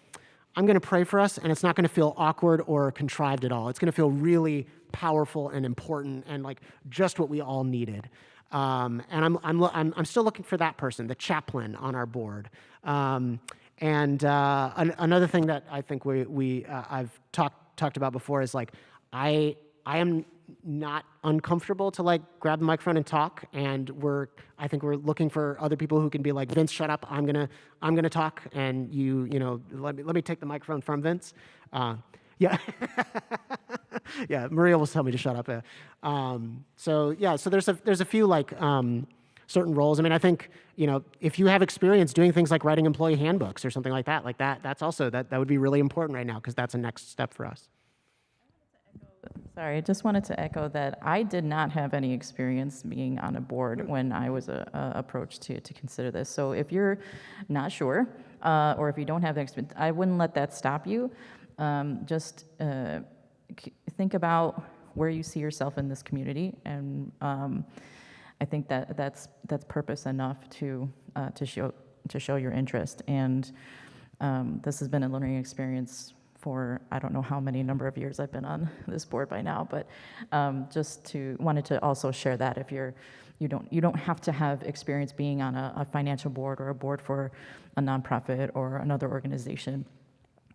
I'm going to pray for us, and it's not going to feel awkward or contrived at all. It's going to feel really powerful and important and like just what we all needed. And I'm still looking for that person, the chaplain on our board. Another thing that I think I've talked about before is like I am not uncomfortable to like grab the microphone and talk, and I think we're looking for other people who can be like, Vince, shut up, I'm gonna talk, and you know let me take the microphone from Vince. Yeah. Yeah, Maria will tell me to shut up. So there's a few like certain roles. I mean, I think, you know, if you have experience doing things like writing employee handbooks or something like that's also that would be really important right now, because that's a next step for us. Sorry, I just wanted to echo that I did not have any experience being on a board when I was approached to consider this. So if you're not sure, or if you don't have the experience, I wouldn't let that stop you. Just think about where you see yourself in this community, and I think that's purpose enough to show your interest. And this has been a learning experience for I don't know how many number of years I've been on this board by now, but wanted to also share that if you don't have to have experience being on a financial board or a board for a nonprofit or another organization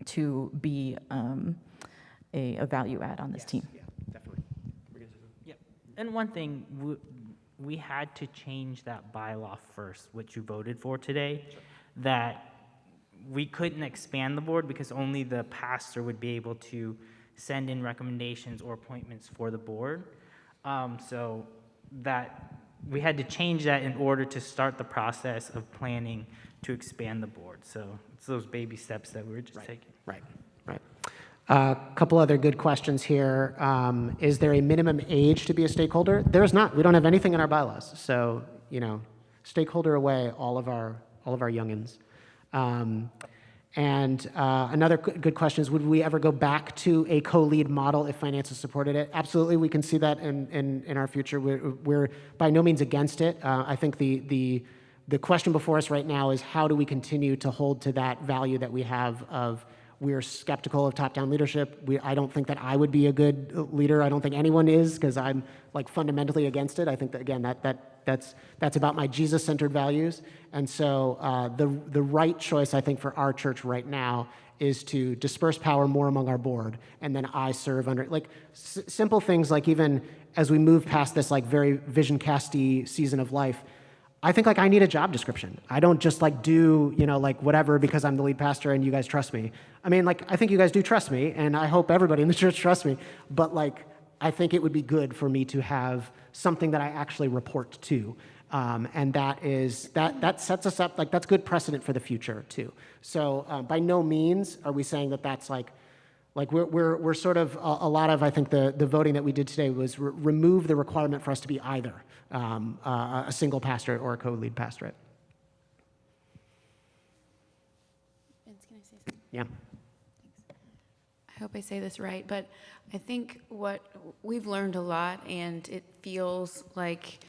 to be a value add on this team. Yeah, definitely. Yeah, and one thing, we had to change that bylaw first, which you voted for today, that we couldn't expand the board because only the pastor would be able to send in recommendations or appointments for the board. So that we had to change that in order to start the process of planning to expand the board. So it's those baby steps that we were just taking. Right. A couple other good questions here. Is there a minimum age to be a stakeholder? There's not. We don't have anything in our bylaws. So, you know, stakeholder away, all of our youngins. Another good question is, would we ever go back to a co-lead model if finances supported it? Absolutely, we can see that in our future. We're by no means against it. I think the question before us right now is, how do we continue to hold to that value that we have of, we're skeptical of top-down leadership. I don't think that I would be a good leader. I don't think anyone is, because I'm like fundamentally against it. I think that, again, that's about my Jesus-centered values. And so the right choice, I think, for our church right now is to disperse power more among our board, and then I serve under, like, simple things like, even as we move past this like very vision casty season of life, I think like I need a job description. I don't just like do, you know, like whatever because I'm the lead pastor and you guys trust me. I mean, like, I think you guys do trust me, and I hope everybody in the church trusts me, but like, I think it would be good for me to have something that I actually report to. And that sets us up, like, that's good precedent for the future too. So by no means are we saying that that's like we're sort of, a lot of, I think the voting that we did today was remove the requirement for us to be either a single pastorate or a co-lead pastorate. Vince, can I say something? Yeah. I hope I say this right, but I think what we've learned a lot, and it feels like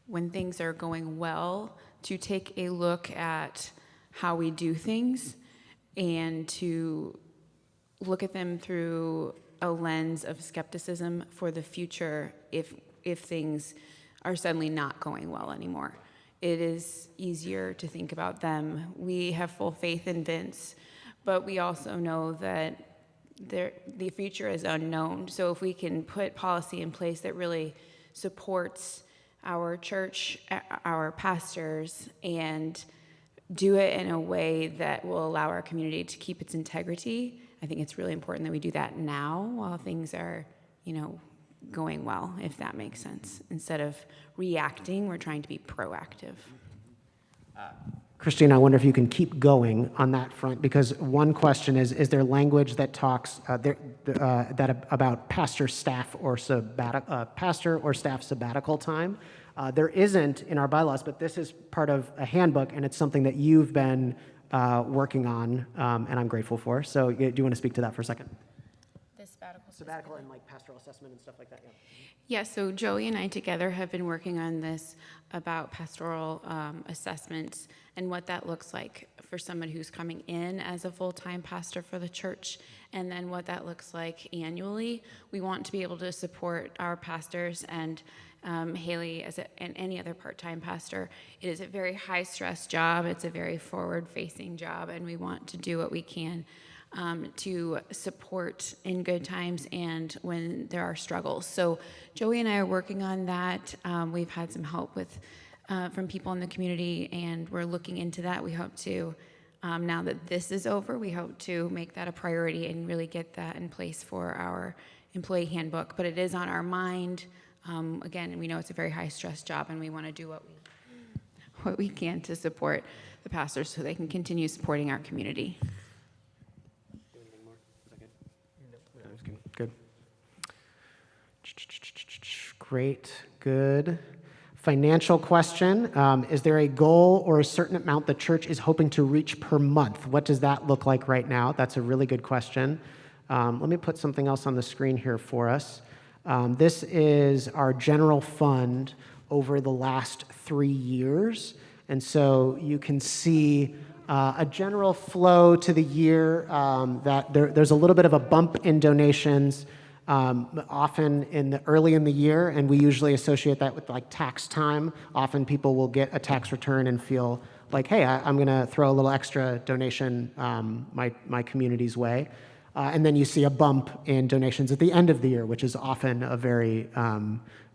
when things are going well, to take a look at how we do things and to look at them through a lens of skepticism for the future if things are suddenly not going well anymore. It is easier to think about them. We have full faith in Vince, but we also know that the future is unknown. So if we can put policy in place that really supports our church, our pastors, and do it in a way that will allow our community to keep its integrity, I think it's really important that we do that now while things are, you know, going well, if that makes sense. Instead of reacting, we're trying to be proactive. Christine, I wonder if you can keep going on that front, because one question is there language that talks about pastor, staff, or pastor or staff sabbatical time? There isn't in our bylaws, but this is part of a handbook, and it's something that you've been working on, and I'm grateful for. So do you want to speak to that for a second? sabbatical and like pastoral assessment and stuff like that. Yeah. Yeah, so Joey and I together have been working on this about pastoral assessments and what that looks like for someone who's coming in as a full-time pastor for the church, and then what that looks like annually. We want to be able to support our pastors and Haley and any other part-time pastor. It is a very high-stress job. It's a very forward-facing job, and we want to do what we can to support in good times and when there are struggles. So Joey and I are working on that. We've had some help from people in the community, and we're looking into that. We hope to, now that this is over, we hope to make that a priority and really get that in place for our employee handbook. But it is on our mind. Again, we know it's a very high-stress job, and we want to do what we can to support the pastors so they can continue supporting our community. Good. Great, good. Financial question. Is there a goal or a certain amount the church is hoping to reach per month? What does that look like right now? That's a really good question. Let me put something else on the screen here for us. This is our general fund over the last 3 years. And so you can see a general flow to the year that there's a little bit of a bump in donations often early in the year, and we usually associate that with like tax time. Often people will get a tax return and feel like, hey, I'm going to throw a little extra donation my community's way. And then you see a bump in donations at the end of the year, which is often a very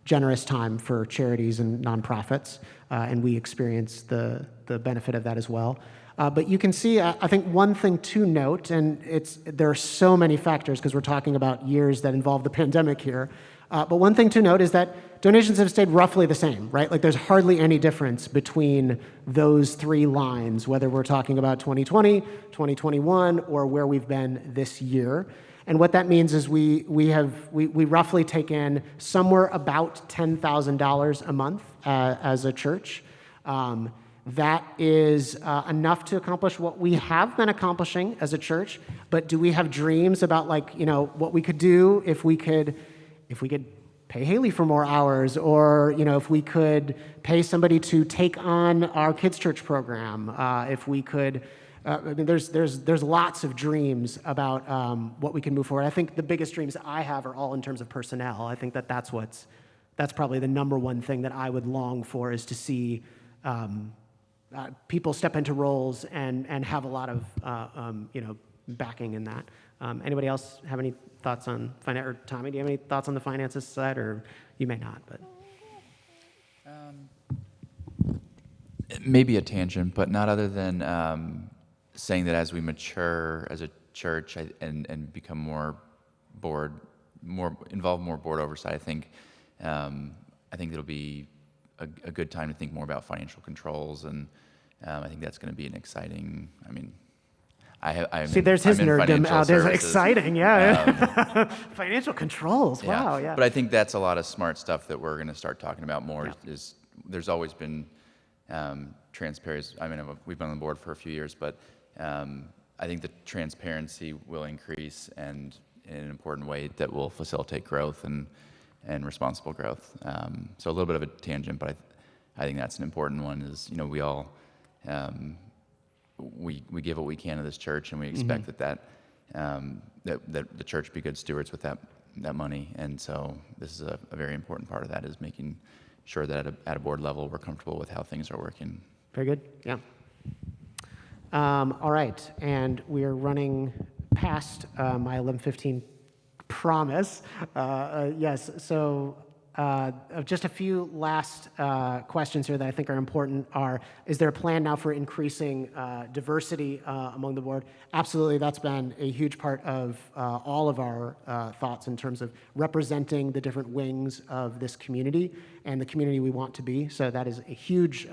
generous time for charities and nonprofits, and we experience the benefit of that as well. But you can see, I think one thing to note, and there are so many factors because we're talking about years that involve the pandemic here, but one thing to note is that donations have stayed roughly the same, right? Like there's hardly any difference between those three lines, whether we're talking about 2020, 2021, or where we've been this year. And what that means is we roughly take in somewhere about $10,000 a month as a church. That is enough to accomplish what we have been accomplishing as a church. But do we have dreams about what we could do if we could pay Haley for more hours, or if we could pay somebody to take on our kids' church program, if we could. There's lots of dreams about what we can move forward. I think the biggest dreams I have are all in terms of personnel. I think that's probably the number one thing that I would long for, is to see people step into roles and have a lot of backing in that. Anybody else have any thoughts on finance? Or Tommy, do you have any thoughts on the finances side? Or you may not, but maybe a tangent, but not other than saying that as we mature as a church and become more involved, more board oversight, I think it'll be a good time to think more about financial controls, and I think that's going to be an exciting. I mean, there's his nerddom out there. Exciting, yeah. Financial controls. Yeah. Wow, yeah. But I think that's a lot of smart stuff that we're going to start talking about more. Yeah. Is there's always been transparency. I mean, we've been on the board for a few years, but I think the transparency will increase, and in an important way that will facilitate growth and responsible growth. So a little bit of a tangent, but I think that's an important one. Is we all we give what we can to this church, and we expect that the church be good stewards with that money. And so this is a very important part of that, is making sure that at a board level we're comfortable with how things are working. Very good. Yeah. All right, and we are running past my 11:15 promise. Yes, so just a few last questions here that I think are important are, is there a plan now for increasing diversity among the board? Absolutely, that's been a huge part of all of our thoughts in terms of representing the different wings of this community and the community we want to be. So that is a huge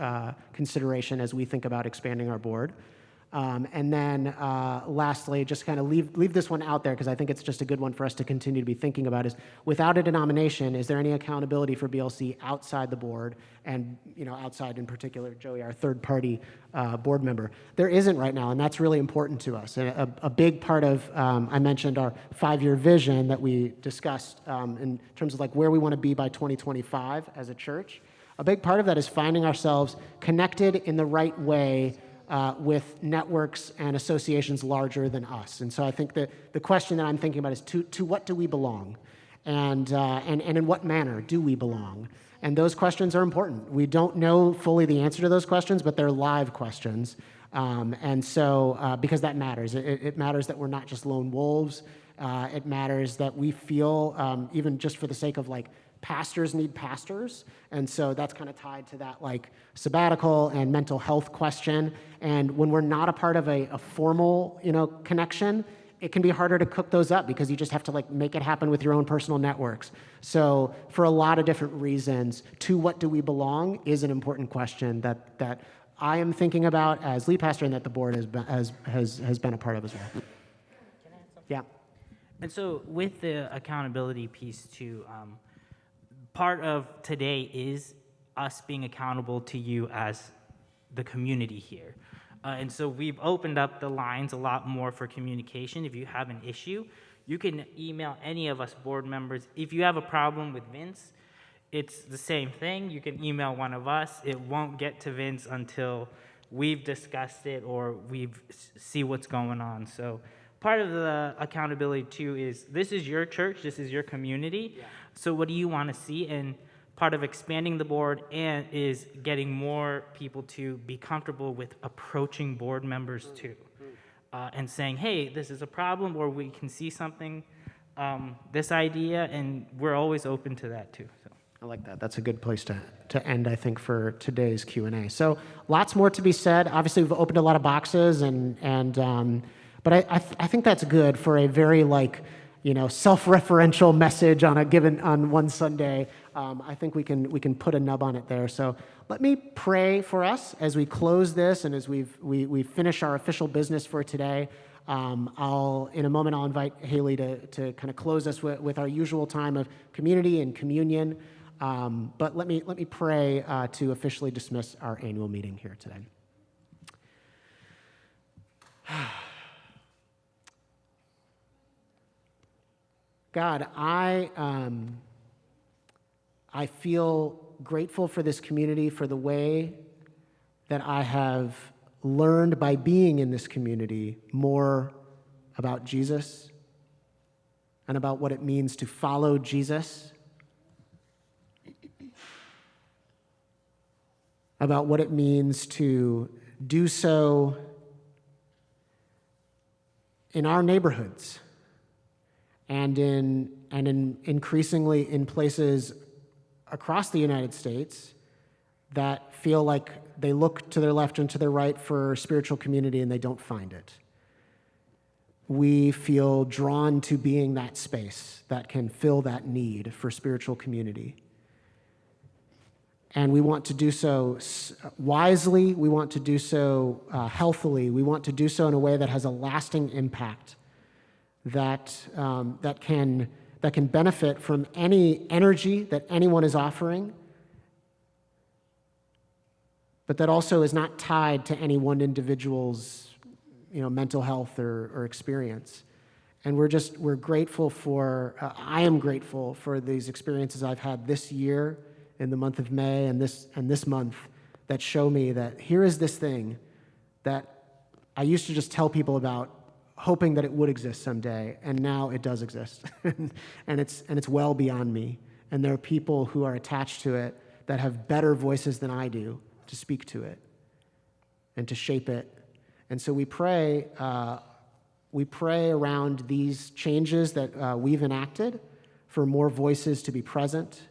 consideration as we think about expanding our board. And then lastly, just kind of leave this one out there because I think it's just a good one for us to continue to be thinking about is, without a denomination, is there any accountability for BLC outside the board and, outside in particular, Joey, our third-party board member? There isn't right now, and that's really important to us. And a big part of, I mentioned our 5-year vision that we discussed in terms of like where we want to be by 2025 as a church. A big part of that is finding ourselves connected in the right way with networks and associations larger than us. And so I think that the question that I'm thinking about is to what do we belong? And in what manner do we belong? And those questions are important. We don't know fully the answer to those questions, but they're live questions. And so because that matters. It matters that we're not just lone wolves. It matters that we feel, even just for the sake of like, pastors need pastors, and so that's kind of tied to that like sabbatical and mental health question. And when we're not a part of a formal, connection, it can be harder to cook those up because you just have to like make it happen with your own personal networks. So for a lot of different reasons, to what do we belong is an important question that I am thinking about as lead pastor and that the board has been a part of as well. Yeah. And so with the accountability piece too, part of today is us being accountable to you as the community here. And so we've opened up the lines a lot more for communication. If you have an issue, you can email any of us board members. If you have a problem with Vince, it's the same thing. You can email one of us. It won't get to Vince until we've discussed it or we see what's going on. So part of the accountability too is this is your church, this is your community. Yeah. So what do you want to see? And part of expanding the board and is getting more people to be comfortable with approaching board members too, and saying, hey, this is a problem, or we can see something, this idea, and we're always open to that too. So. I like that. That's a good place to end, I think, for today's Q&A. So lots more to be said. Obviously, we've opened a lot of boxes, but I think that's good for a very self-referential message on one Sunday. I think we can put a nub on it there. So let me pray for us as we close this and as we finish our official business for today. In a moment I'll invite Haley to kind of close us with our usual time of community and communion. But let me pray to officially dismiss our annual meeting here today. God, I feel grateful for this community, for the way that I have learned by being in this community more about Jesus and about what it means to follow Jesus, about what it means to do so in our neighborhoods, and increasingly in places across the United States that feel like they look to their left and to their right for spiritual community and they don't find it. We feel drawn to being that space that can fill that need for spiritual community. And we want to do so wisely, we want to do so healthily, we want to do so in a way that has a lasting impact, that can benefit from any energy that anyone is offering, but that also is not tied to any one individual's mental health or experience. And we're grateful for, I am grateful for these experiences I've had this year in the month of May and this month that show me that here is this thing that I used to just tell people about, hoping that it would exist someday, and now it does exist, and it's well beyond me. And there are people who are attached to it that have better voices than I do to speak to it and to shape it. And so we pray around these changes that we've enacted for more voices to be present,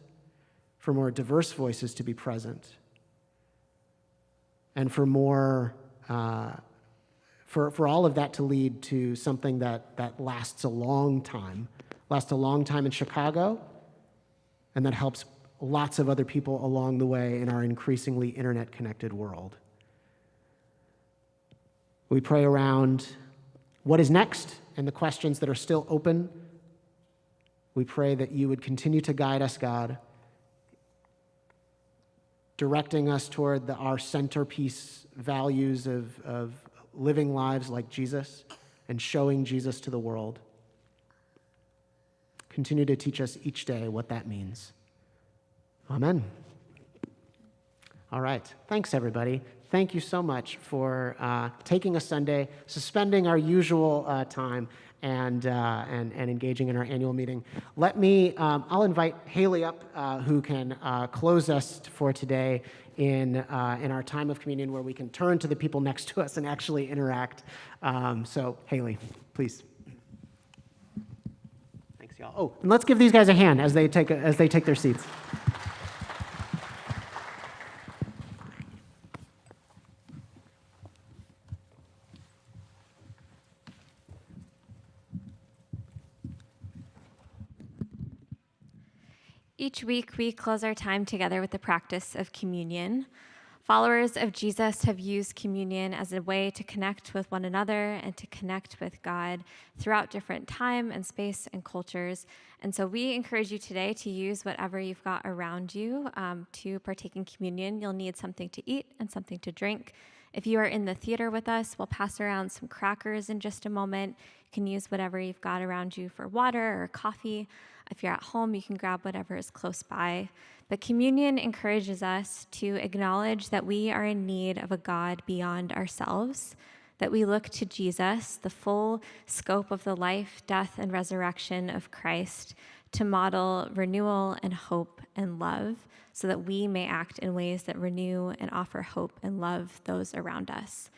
for more diverse voices to be present, and for more. For all of that to lead to something that lasts a long time in Chicago, and that helps lots of other people along the way in our increasingly internet-connected world. We pray around what is next and the questions that are still open. We pray that you would continue to guide us, God, directing us toward our centerpiece values of living lives like Jesus and showing Jesus to the world. Continue to teach us each day what that means. Amen. All right. Thanks, everybody. Thank you so much for taking a Sunday, suspending our usual time, and engaging in our annual meeting. I'll invite Haley up, who can close us for today in our time of communion, where we can turn to the people next to us and actually interact. So, Haley, please. Thanks, y'all. Oh, and let's give these guys a hand as they take their seats. Each week, we close our time together with the practice of communion. Followers of Jesus have used communion as a way to connect with one another and to connect with God throughout different time and space and cultures. And so we encourage you today to use whatever you've got around you to partake in communion. You'll need something to eat and something to drink. If you are in the theater with us, we'll pass around some crackers in just a moment. You can use whatever you've got around you for water or coffee. If you're at home, you can grab whatever is close by. But communion encourages us to acknowledge that we are in need of a God beyond ourselves, that we look to Jesus, the full scope of the life, death, and resurrection of Christ, to model renewal and hope and love, so that we may act in ways that renew and offer hope and love those around us.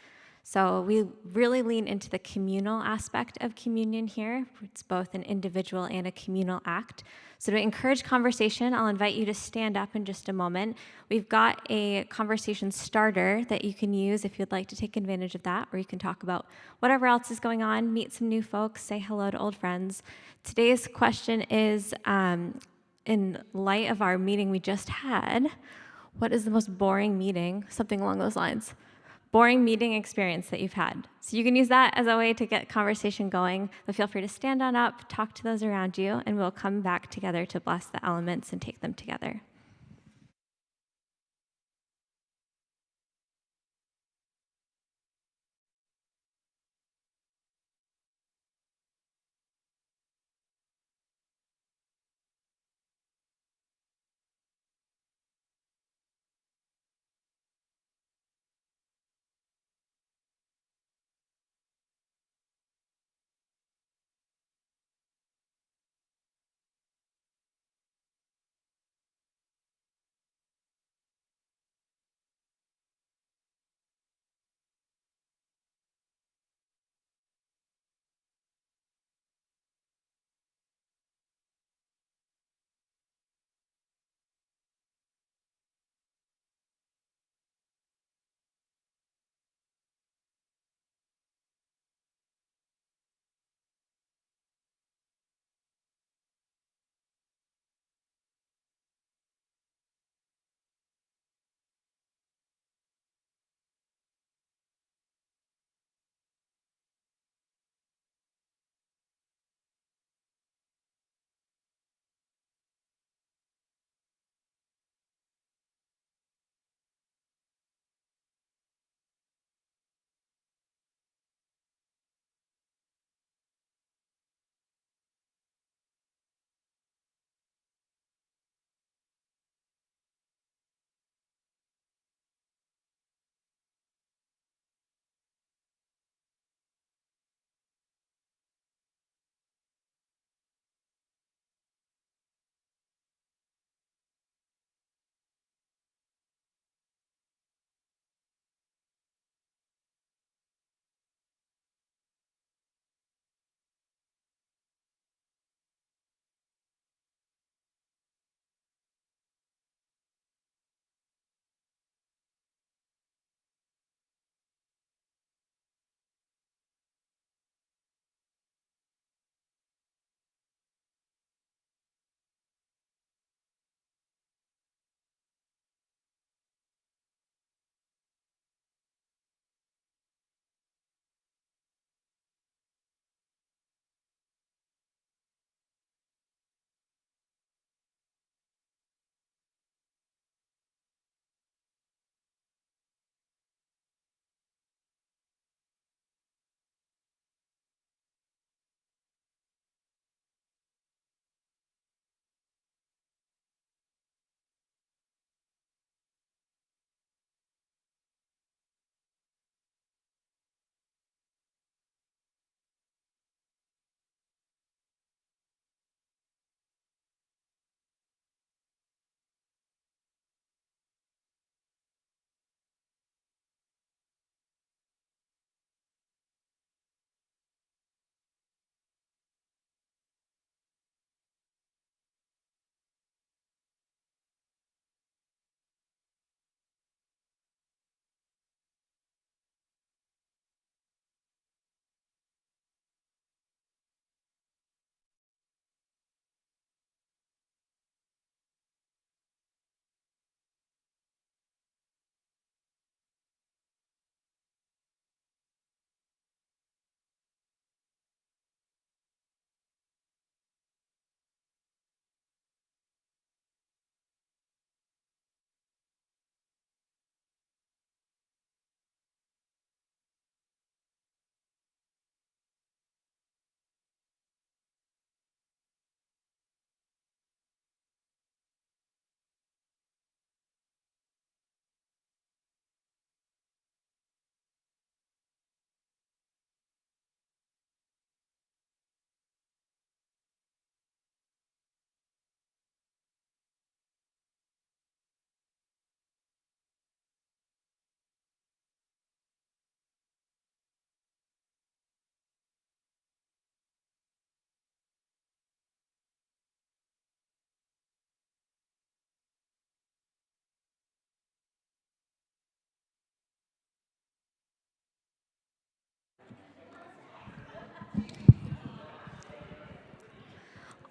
So we really lean into the communal aspect of communion here. It's both an individual and a communal act. So to encourage conversation, I'll invite you to stand up in just a moment. We've got a conversation starter that you can use if you'd like to take advantage of that, where you can talk about whatever else is going on, meet some new folks, say hello to old friends. Today's question is, in light of our meeting we just had, what is the most boring meeting, something along those lines, boring meeting experience that you've had? So you can use that as a way to get conversation going, but feel free to stand on up, talk to those around you, and we'll come back together to bless the elements and take them together.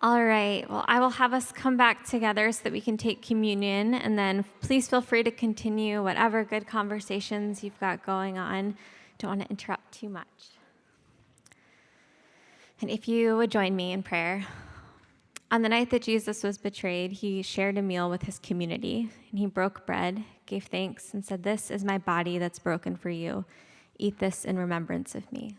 All right, well, I will have us come back together so that we can take communion, and then please feel free to continue whatever good conversations you've got going on. Don't want to interrupt too much. And if you would join me in prayer. On the night that Jesus was betrayed, he shared a meal with his community, and he broke bread, gave thanks, and said, "This is my body that's broken for you. Eat this in remembrance of me."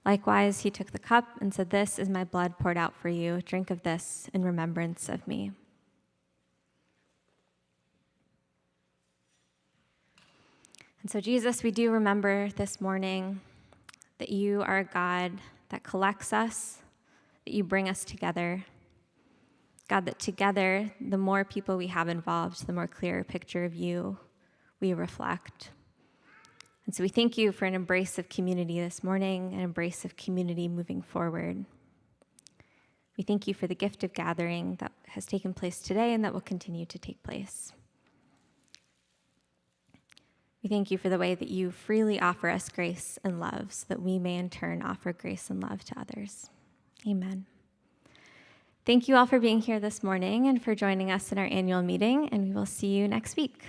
Likewise, he took the cup and said, "This is my blood poured out for you. Drink of this in remembrance of me." And so, Jesus, we do remember this morning that you are a God that collects us, that you bring us together. God, that together, the more people we have involved, the more clear picture of you we reflect. And so we thank you for an embrace of community this morning, an embrace of community moving forward. We thank you for the gift of gathering that has taken place today and that will continue to take place. We thank you for the way that you freely offer us grace and love so that we may in turn offer grace and love to others. Amen. Thank you all for being here this morning and for joining us in our annual meeting, and we will see you next week.